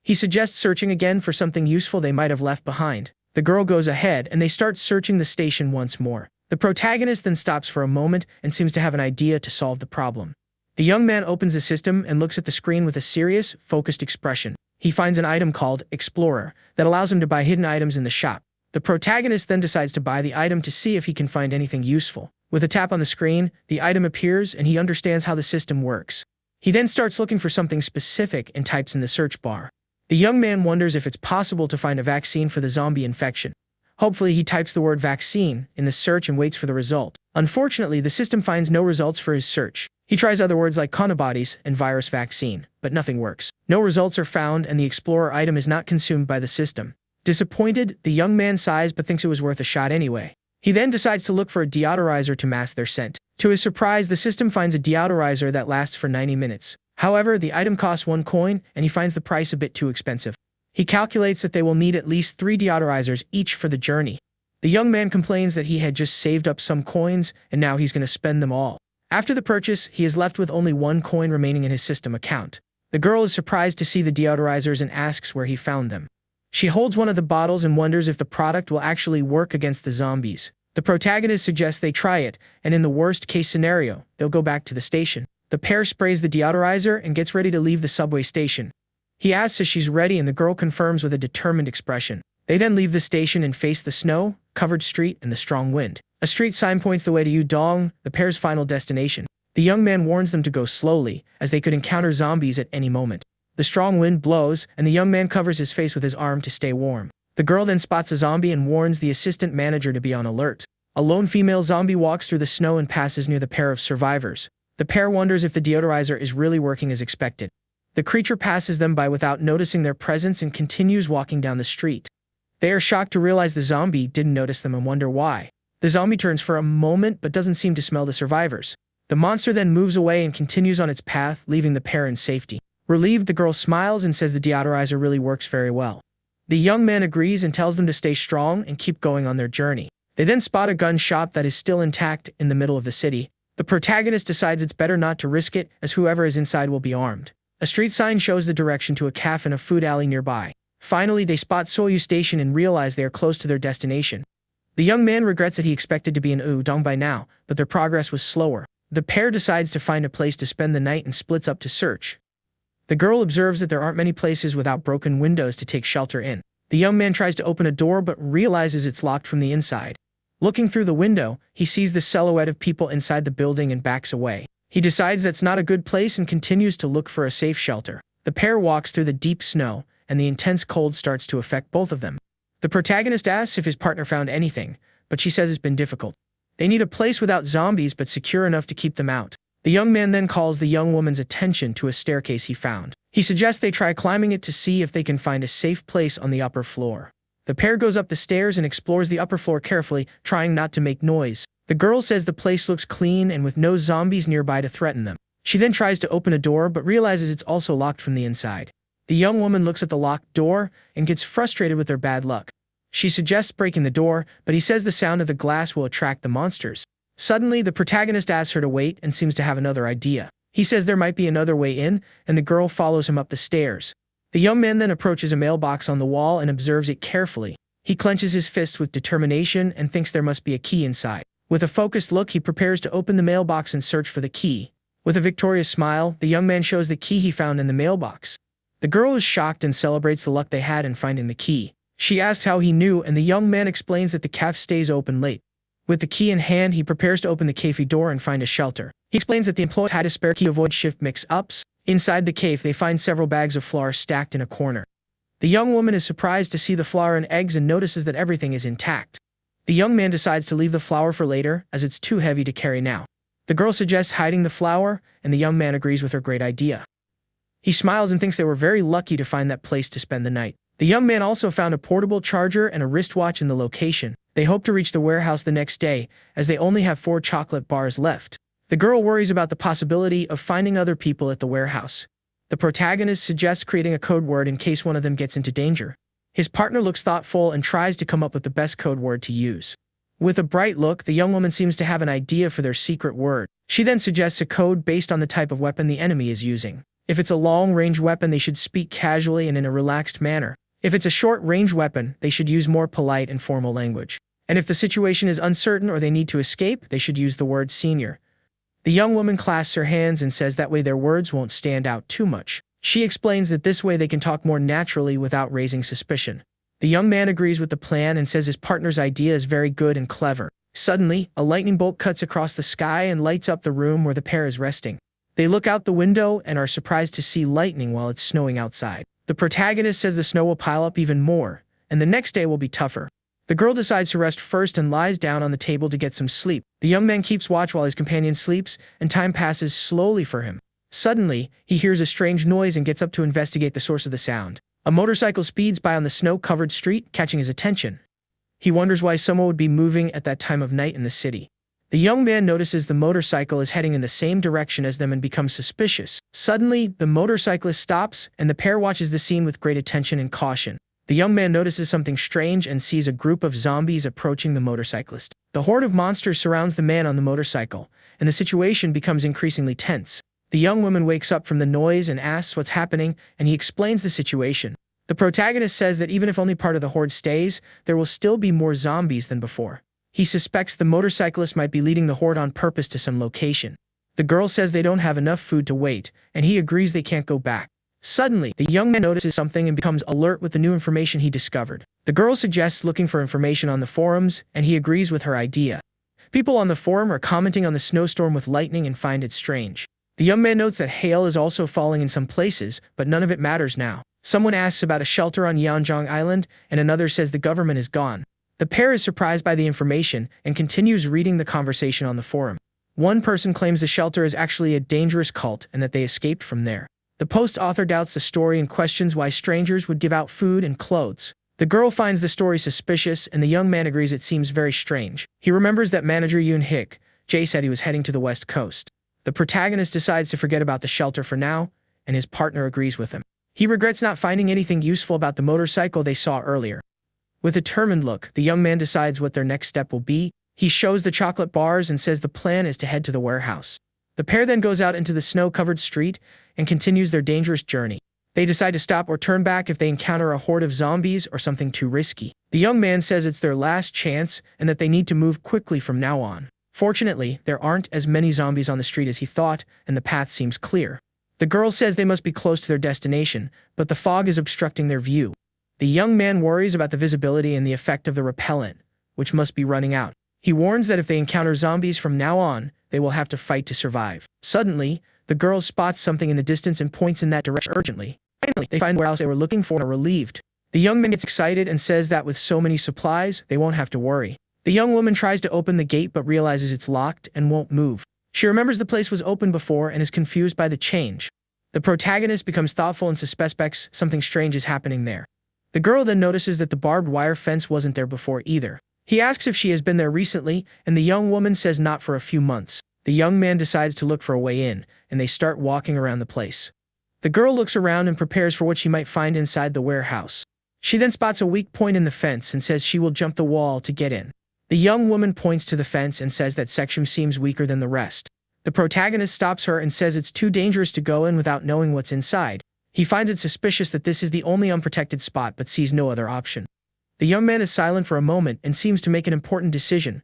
He suggests searching again for something useful they might have left behind. The girl goes ahead and they start searching the station once more. The protagonist then stops for a moment and seems to have an idea to solve the problem. The young man opens the system and looks at the screen with a serious, focused expression. He finds an item called Explorer that allows him to buy hidden items in the shop. The protagonist then decides to buy the item to see if he can find anything useful. With a tap on the screen, the item appears and he understands how the system works. He then starts looking for something specific and types in the search bar. The young man wonders if it's possible to find a vaccine for the zombie infection. Hopefully, he types the word vaccine in the search and waits for the result. Unfortunately, the system finds no results for his search. He tries other words like conobodies and virus vaccine, but nothing works. No results are found and the Explorer item is not consumed by the system. Disappointed, the young man sighs but thinks it was worth a shot anyway. He then decides to look for a deodorizer to mask their scent. To his surprise, the system finds a deodorizer that lasts for 90 minutes. However, the item costs 1 coin and he finds the price a bit too expensive. He calculates that they will need at least 3 deodorizers each for the journey. The young man complains that he had just saved up some coins and now he's going to spend them all. After the purchase, he is left with only 1 coin remaining in his system account. The girl is surprised to see the deodorizers and asks where he found them. She holds one of the bottles and wonders if the product will actually work against the zombies. The protagonist suggests they try it, and in the worst-case scenario, they'll go back to the station. The pair sprays the deodorizer and gets ready to leave the subway station. He asks if she's ready and the girl confirms with a determined expression. They then leave the station and face the snow-covered street and the strong wind. A street sign points the way to Udong, the pair's final destination. The young man warns them to go slowly, as they could encounter zombies at any moment. The strong wind blows, and the young man covers his face with his arm to stay warm. The girl then spots a zombie and warns the assistant manager to be on alert. A lone female zombie walks through the snow and passes near the pair of survivors. The pair wonders if the deodorizer is really working as expected. The creature passes them by without noticing their presence and continues walking down the street. They are shocked to realize the zombie didn't notice them and wonder why. The zombie turns for a moment but doesn't seem to smell the survivors. The monster then moves away and continues on its path, leaving the pair in safety. Relieved, the girl smiles and says the deodorizer really works very well. The young man agrees and tells them to stay strong and keep going on their journey. They then spot a gun shop that is still intact in the middle of the city. The protagonist decides it's better not to risk it, as whoever is inside will be armed. A street sign shows the direction to a cafe and a food alley nearby. Finally, they spot Soyu Station and realize they are close to their destination. The young man regrets that he expected to be in Udong by now, but their progress was slower. The pair decides to find a place to spend the night and splits up to search. The girl observes that there aren't many places without broken windows to take shelter in. The young man tries to open a door but realizes it's locked from the inside. Looking through the window, he sees the silhouette of people inside the building and backs away. He decides that's not a good place and continues to look for a safe shelter. The pair walks through the deep snow, and the intense cold starts to affect both of them. The protagonist asks if his partner found anything, but she says it's been difficult. They need a place without zombies but secure enough to keep them out. The young man then calls the young woman's attention to a staircase he found. He suggests they try climbing it to see if they can find a safe place on the upper floor. The pair goes up the stairs and explores the upper floor carefully, trying not to make noise. The girl says the place looks clean and with no zombies nearby to threaten them. She then tries to open a door but realizes it's also locked from the inside. The young woman looks at the locked door and gets frustrated with their bad luck. She suggests breaking the door, but he says the sound of the glass will attract the monsters. Suddenly, the protagonist asks her to wait and seems to have another idea. He says there might be another way in, and the girl follows him up the stairs. The young man then approaches a mailbox on the wall and observes it carefully. He clenches his fist with determination and thinks there must be a key inside. With a focused look, he prepares to open the mailbox and search for the key. With a victorious smile, the young man shows the key he found in the mailbox. The girl is shocked and celebrates the luck they had in finding the key. She asks how he knew, and the young man explains that the cafe stays open late. With the key in hand, he prepares to open the cafe door and find a shelter. He explains that the employees had a spare key to avoid shift mix-ups. Inside the cafe, they find several bags of flour stacked in a corner. The young woman is surprised to see the flour and eggs and notices that everything is intact. The young man decides to leave the flour for later, as it's too heavy to carry now. The girl suggests hiding the flour, and the young man agrees with her great idea. He smiles and thinks they were very lucky to find that place to spend the night. The young man also found a portable charger and a wristwatch in the location. They hope to reach the warehouse the next day, as they only have 4 chocolate bars left. The girl worries about the possibility of finding other people at the warehouse. The protagonist suggests creating a code word in case one of them gets into danger. His partner looks thoughtful and tries to come up with the best code word to use. With a bright look, the young woman seems to have an idea for their secret word. She then suggests a code based on the type of weapon the enemy is using. If it's a long-range weapon, they should speak casually and in a relaxed manner. If it's a short-range weapon, they should use more polite and formal language. And if the situation is uncertain or they need to escape, they should use the word senior. The young woman clasps her hands and says that way their words won't stand out too much. She explains that this way they can talk more naturally without raising suspicion. The young man agrees with the plan and says his partner's idea is very good and clever. Suddenly, a lightning bolt cuts across the sky and lights up the room where the pair is resting. They look out the window and are surprised to see lightning while it's snowing outside. The protagonist says the snow will pile up even more, and the next day will be tougher. The girl decides to rest first and lies down on the table to get some sleep. The young man keeps watch while his companion sleeps, and time passes slowly for him. Suddenly, he hears a strange noise and gets up to investigate the source of the sound. A motorcycle speeds by on the snow-covered street, catching his attention. He wonders why someone would be moving at that time of night in the city. The young man notices the motorcycle is heading in the same direction as them and becomes suspicious. Suddenly, the motorcyclist stops, and the pair watches the scene with great attention and caution. The young man notices something strange and sees a group of zombies approaching the motorcyclist. The horde of monsters surrounds the man on the motorcycle, and the situation becomes increasingly tense. The young woman wakes up from the noise and asks what's happening, and he explains the situation. The protagonist says that even if only part of the horde stays, there will still be more zombies than before. He suspects the motorcyclist might be leading the horde on purpose to some location. The girl says they don't have enough food to wait, and he agrees they can't go back. Suddenly, the young man notices something and becomes alert with the new information he discovered. The girl suggests looking for information on the forums, and he agrees with her idea. People on the forum are commenting on the snowstorm with lightning and find it strange. The young man notes that hail is also falling in some places, but none of it matters now. Someone asks about a shelter on Yeonjong Island, and another says the government is gone. The pair is surprised by the information and continues reading the conversation on the forum. One person claims the shelter is actually a dangerous cult and that they escaped from there. The post author doubts the story and questions why strangers would give out food and clothes. The girl finds the story suspicious, and the young man agrees it seems very strange. He remembers that manager Yoon Hik, Jae said he was heading to the west coast. The protagonist decides to forget about the shelter for now, and his partner agrees with him. He regrets not finding anything useful about the motorcycle they saw earlier. With a determined look, the young man decides what their next step will be. He shows the chocolate bars and says the plan is to head to the warehouse. The pair then goes out into the snow-covered street and continues their dangerous journey. They decide to stop or turn back if they encounter a horde of zombies or something too risky. The young man says it's their last chance and that they need to move quickly from now on. Fortunately, there aren't as many zombies on the street as he thought, and the path seems clear. The girl says they must be close to their destination, but the fog is obstructing their view. The young man worries about the visibility and the effect of the repellent, which must be running out. He warns that if they encounter zombies from now on, they will have to fight to survive. Suddenly, the girl spots something in the distance and points in that direction urgently. Finally, they find the warehouse they were looking for and are relieved. The young man gets excited and says that with so many supplies, they won't have to worry. The young woman tries to open the gate but realizes it's locked and won't move. She remembers the place was open before and is confused by the change. The protagonist becomes thoughtful and suspects something strange is happening there. The girl then notices that the barbed wire fence wasn't there before either. He asks if she has been there recently, and the young woman says not for a few months. The young man decides to look for a way in, and they start walking around the place. The girl looks around and prepares for what she might find inside the warehouse. She then spots a weak point in the fence and says she will jump the wall to get in. The young woman points to the fence and says that section seems weaker than the rest. The protagonist stops her and says it's too dangerous to go in without knowing what's inside. He finds it suspicious that this is the only unprotected spot but sees no other option. The young man is silent for a moment and seems to make an important decision.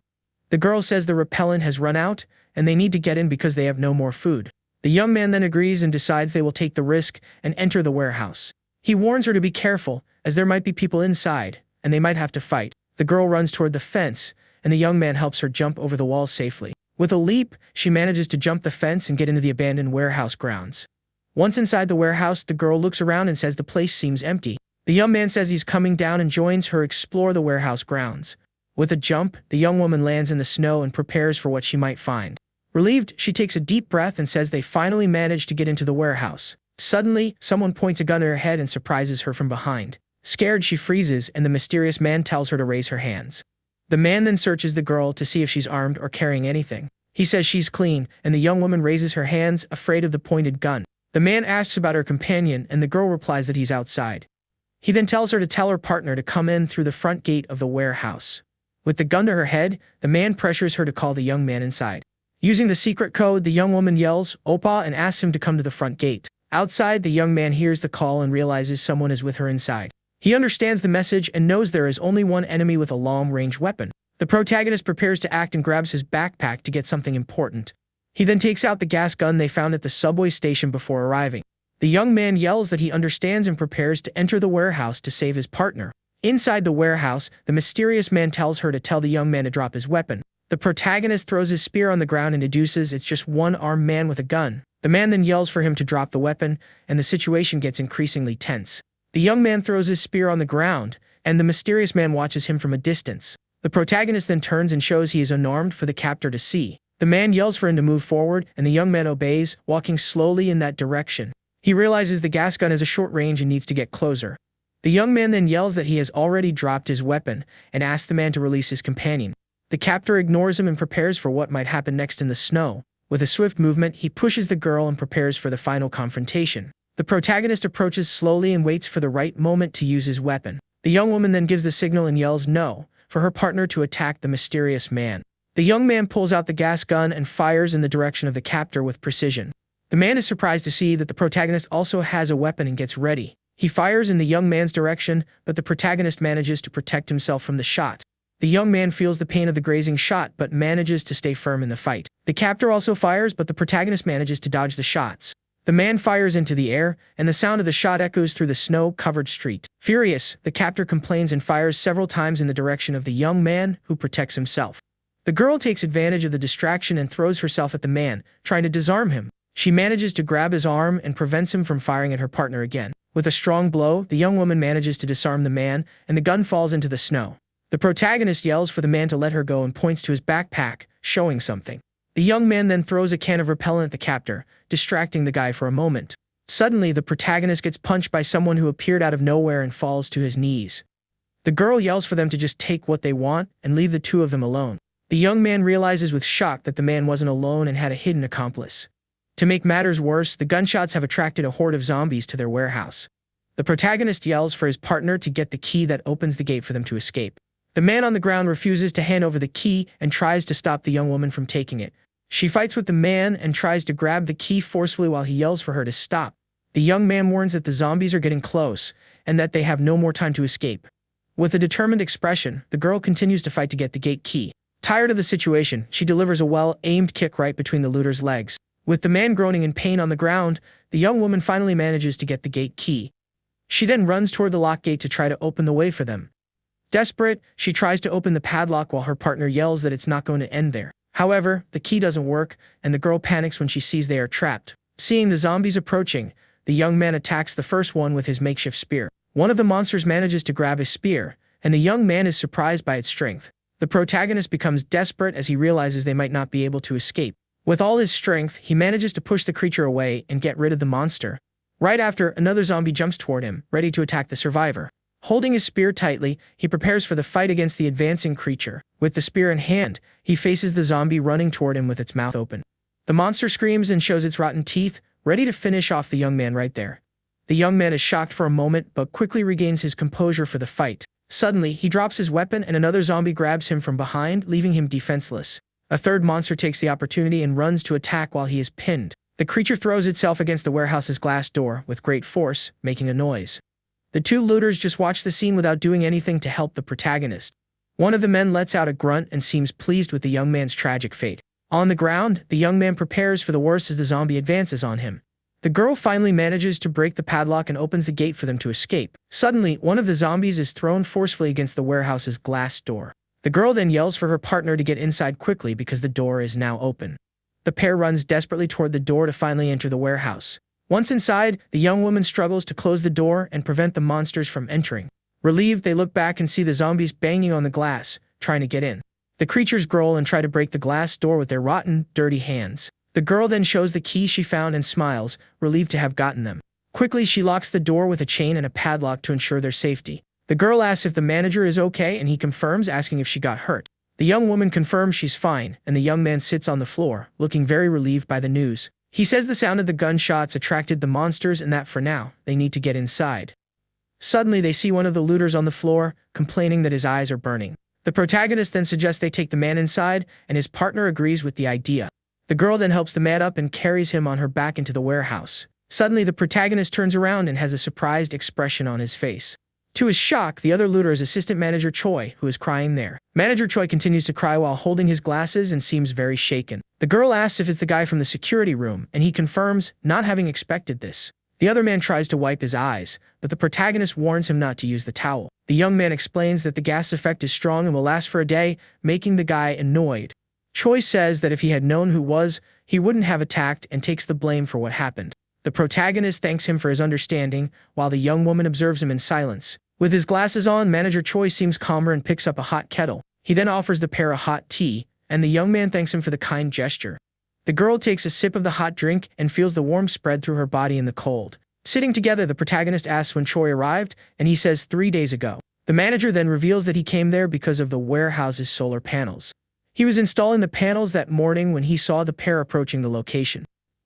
The girl says the repellent has run out, and they need to get in because they have no more food. The young man then agrees and decides they will take the risk and enter the warehouse. He warns her to be careful, as there might be people inside, and they might have to fight. The girl runs toward the fence, and the young man helps her jump over the wall safely. With a leap, she manages to jump the fence and get into the abandoned warehouse grounds. Once inside the warehouse, the girl looks around and says the place seems empty. The young man says he's coming down and joins her explore the warehouse grounds. With a jump, the young woman lands in the snow and prepares for what she might find. Relieved, she takes a deep breath and says they finally managed to get into the warehouse. Suddenly, someone points a gun at her head and surprises her from behind. Scared, she freezes, and the mysterious man tells her to raise her hands. The man then searches the girl to see if she's armed or carrying anything. He says she's clean, and the young woman raises her hands, afraid of the pointed gun. The man asks about her companion, and the girl replies that he's outside. He then tells her to tell her partner to come in through the front gate of the warehouse. With the gun to her head, the man pressures her to call the young man inside. Using the secret code, the young woman yells, "Oppa," and asks him to come to the front gate. Outside, the young man hears the call and realizes someone is with her inside. He understands the message and knows there is only one enemy with a long-range weapon. The protagonist prepares to act and grabs his backpack to get something important. He then takes out the gas gun they found at the subway station before arriving. The young man yells that he understands and prepares to enter the warehouse to save his partner. Inside the warehouse, the mysterious man tells her to tell the young man to drop his weapon. The protagonist throws his spear on the ground and deduces it's just one-armed man with a gun. The man then yells for him to drop the weapon, and the situation gets increasingly tense. The young man throws his spear on the ground, and the mysterious man watches him from a distance. The protagonist then turns and shows he is unarmed for the captor to see. The man yells for him to move forward, and the young man obeys, walking slowly in that direction. He realizes the gas gun is a short range and needs to get closer. The young man then yells that he has already dropped his weapon, and asks the man to release his companion. The captor ignores him and prepares for what might happen next in the snow. With a swift movement, he pushes the girl and prepares for the final confrontation. The protagonist approaches slowly and waits for the right moment to use his weapon. The young woman then gives the signal and yells no, for her partner to attack the mysterious man. The young man pulls out the gas gun and fires in the direction of the captor with precision. The man is surprised to see that the protagonist also has a weapon and gets ready. He fires in the young man's direction, but the protagonist manages to protect himself from the shot. The young man feels the pain of the grazing shot but manages to stay firm in the fight. The captor also fires, but the protagonist manages to dodge the shots. The man fires into the air, and the sound of the shot echoes through the snow-covered street. Furious, the captor complains and fires several times in the direction of the young man, who protects himself. The girl takes advantage of the distraction and throws herself at the man, trying to disarm him. She manages to grab his arm and prevents him from firing at her partner again. With a strong blow, the young woman manages to disarm the man, and the gun falls into the snow. The protagonist yells for the man to let her go and points to his backpack, showing something. The young man then throws a can of repellent at the captor, distracting the guy for a moment. Suddenly, the protagonist gets punched by someone who appeared out of nowhere and falls to his knees. The girl yells for them to just take what they want and leave the two of them alone. The young man realizes with shock that the man wasn't alone and had a hidden accomplice. To make matters worse, the gunshots have attracted a horde of zombies to their warehouse. The protagonist yells for his partner to get the key that opens the gate for them to escape. The man on the ground refuses to hand over the key and tries to stop the young woman from taking it. She fights with the man and tries to grab the key forcefully while he yells for her to stop. The young man warns that the zombies are getting close and that they have no more time to escape. With a determined expression, the girl continues to fight to get the gate key. Tired of the situation, she delivers a well-aimed kick right between the looter's legs. With the man groaning in pain on the ground, the young woman finally manages to get the gate key. She then runs toward the lock gate to try to open the way for them. Desperate, she tries to open the padlock while her partner yells that it's not going to end there. However, the key doesn't work, and the girl panics when she sees they are trapped. Seeing the zombies approaching, the young man attacks the first one with his makeshift spear. One of the monsters manages to grab his spear, and the young man is surprised by its strength. The protagonist becomes desperate as he realizes they might not be able to escape. With all his strength, he manages to push the creature away and get rid of the monster. Right after, another zombie jumps toward him, ready to attack the survivor. Holding his spear tightly, he prepares for the fight against the advancing creature. With the spear in hand, he faces the zombie running toward him with its mouth open. The monster screams and shows its rotten teeth, ready to finish off the young man right there. The young man is shocked for a moment, but quickly regains his composure for the fight. Suddenly, he drops his weapon and another zombie grabs him from behind, leaving him defenseless. A third monster takes the opportunity and runs to attack while he is pinned. The creature throws itself against the warehouse's glass door with great force, making a noise. The two looters just watch the scene without doing anything to help the protagonist. One of the men lets out a grunt and seems pleased with the young man's tragic fate. On the ground, the young man prepares for the worst as the zombie advances on him. The girl finally manages to break the padlock and opens the gate for them to escape. Suddenly, one of the zombies is thrown forcefully against the warehouse's glass door. The girl then yells for her partner to get inside quickly because the door is now open. The pair runs desperately toward the door to finally enter the warehouse. Once inside, the young woman struggles to close the door and prevent the monsters from entering. Relieved, they look back and see the zombies banging on the glass, trying to get in. The creatures growl and try to break the glass door with their rotten, dirty hands. The girl then shows the keys she found and smiles, relieved to have gotten them. Quickly, she locks the door with a chain and a padlock to ensure their safety. The girl asks if the manager is okay, and he confirms, asking if she got hurt. The young woman confirms she's fine, and the young man sits on the floor, looking very relieved by the news. He says the sound of the gunshots attracted the monsters and that for now, they need to get inside. Suddenly, they see one of the looters on the floor, complaining that his eyes are burning. The protagonist then suggests they take the man inside, and his partner agrees with the idea. The girl then helps the man up and carries him on her back into the warehouse. Suddenly, the protagonist turns around and has a surprised expression on his face. To his shock, the other looter is assistant manager Choi, who is crying there. Manager Choi continues to cry while holding his glasses and seems very shaken. The girl asks if it's the guy from the security room, and he confirms, not having expected this. The other man tries to wipe his eyes, but the protagonist warns him not to use the towel. The young man explains that the gas effect is strong and will last for a day, making the guy annoyed. Choi says that if he had known who was, he wouldn't have attacked and takes the blame for what happened. The protagonist thanks him for his understanding, while the young woman observes him in silence. With his glasses on, Manager Choi seems calmer and picks up a hot kettle. He then offers the pair a hot tea, and the young man thanks him for the kind gesture. The girl takes a sip of the hot drink and feels the warmth spread through her body in the cold. Sitting together, the protagonist asks when Choi arrived, and he says 3 days ago. The manager then reveals that he came there because of the warehouse's solar panels. He was installing the panels that morning when he saw the pair approaching the location.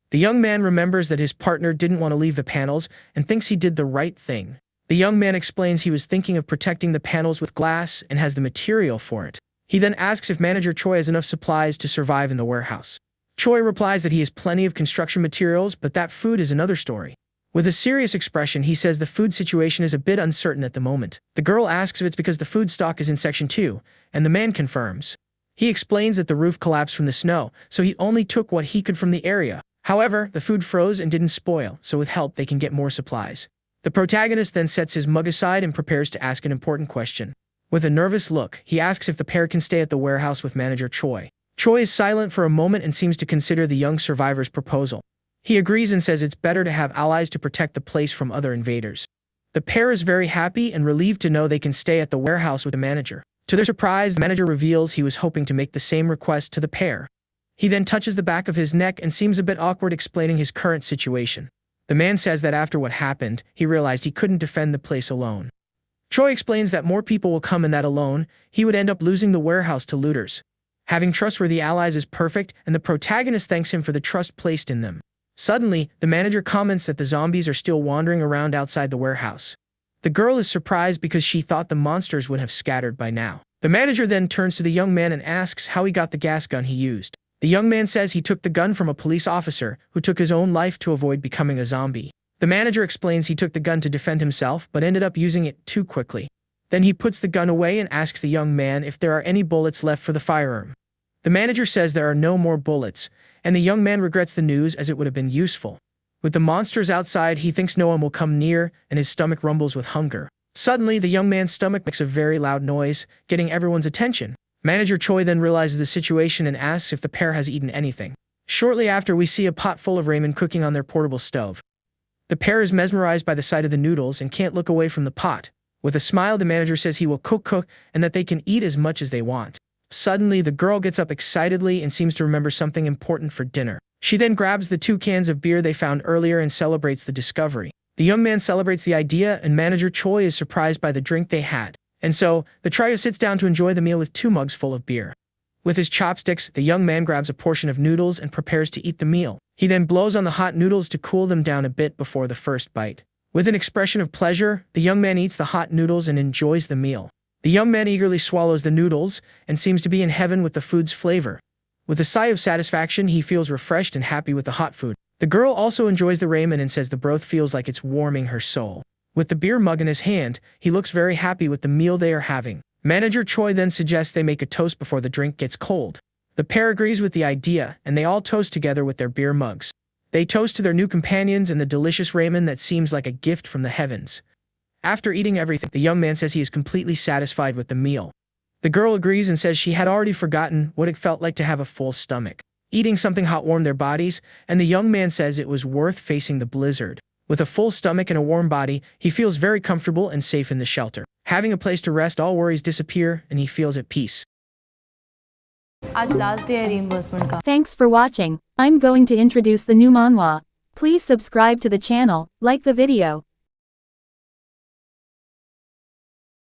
The young man remembers that his partner didn't want to leave the panels and thinks he did the right thing. The young man explains he was thinking of protecting the panels with glass and has the material for it. He then asks if Manager Choi has enough supplies to survive in the warehouse. Choi replies that he has plenty of construction materials, but that food is another story. With a serious expression, he says the food situation is a bit uncertain at the moment. The girl asks if it's because the food stock is in Section 2, and the man confirms. He explains that the roof collapsed from the snow, so he only took what he could from the area. However, the food froze and didn't spoil, so with help they can get more supplies. The protagonist then sets his mug aside and prepares to ask an important question. With a nervous look, he asks if the pair can stay at the warehouse with Manager Choi. Choi is silent for a moment and seems to consider the young survivor's proposal. He agrees and says it's better to have allies to protect the place from other invaders. The pair is very happy and relieved to know they can stay at the warehouse with the manager. To their surprise, the manager reveals he was hoping to make the same request to the pair. He then touches the back of his neck and seems a bit awkward explaining his current situation. The man says that after what happened, he realized he couldn't defend the place alone. Choi explains that more people will come and that alone, he would end up losing the warehouse to looters. Having trustworthy allies is perfect, and the protagonist thanks him for the trust placed in them. Suddenly, the manager comments that the zombies are still wandering around outside the warehouse. The girl is surprised because she thought the monsters would have scattered by now. The manager then turns to the young man and asks how he got the gas gun he used. The young man says he took the gun from a police officer who took his own life to avoid becoming a zombie. The manager explains he took the gun to defend himself but ended up using it too quickly. Then he puts the gun away and asks the young man if there are any bullets left for the firearm. The manager says there are no more bullets, and the young man regrets the news as it would have been useful. With the monsters outside, he thinks no one will come near, and his stomach rumbles with hunger. Suddenly, the young man's stomach makes a very loud noise, getting everyone's attention. Manager Choi then realizes the situation and asks if the pair has eaten anything. Shortly after, we see a pot full of ramen cooking on their portable stove. The pair is mesmerized by the sight of the noodles and can't look away from the pot. With a smile, the manager says he will cook and that they can eat as much as they want. Suddenly, the girl gets up excitedly and seems to remember something important for dinner. She then grabs the 2 cans of beer they found earlier and celebrates the discovery. The young man celebrates the idea, and Manager Choi is surprised by the drink they had. And so, the trio sits down to enjoy the meal with 2 mugs full of beer. With his chopsticks, the young man grabs a portion of noodles and prepares to eat the meal. He then blows on the hot noodles to cool them down a bit before the first bite. With an expression of pleasure, the young man eats the hot noodles and enjoys the meal. The young man eagerly swallows the noodles and seems to be in heaven with the food's flavor. With a sigh of satisfaction, he feels refreshed and happy with the hot food. The girl also enjoys the ramen and says the broth feels like it's warming her soul. With the beer mug in his hand, he looks very happy with the meal they are having. Manager Choi then suggests they make a toast before the drink gets cold. The pair agrees with the idea, and they all toast together with their beer mugs. They toast to their new companions and the delicious ramen that seems like a gift from the heavens. After eating everything, the young man says he is completely satisfied with the meal. The girl agrees and says she had already forgotten what it felt like to have a full stomach. Eating something hot warmed their bodies, and the young man says it was worth facing the blizzard. With a full stomach and a warm body, he feels very comfortable and safe in the shelter. Having a place to rest, all worries disappear, and he feels at peace. आज last day है reimbursement का. Thanks for watching. I'm going to introduce the new manhwa. Please subscribe to the channel, like the video,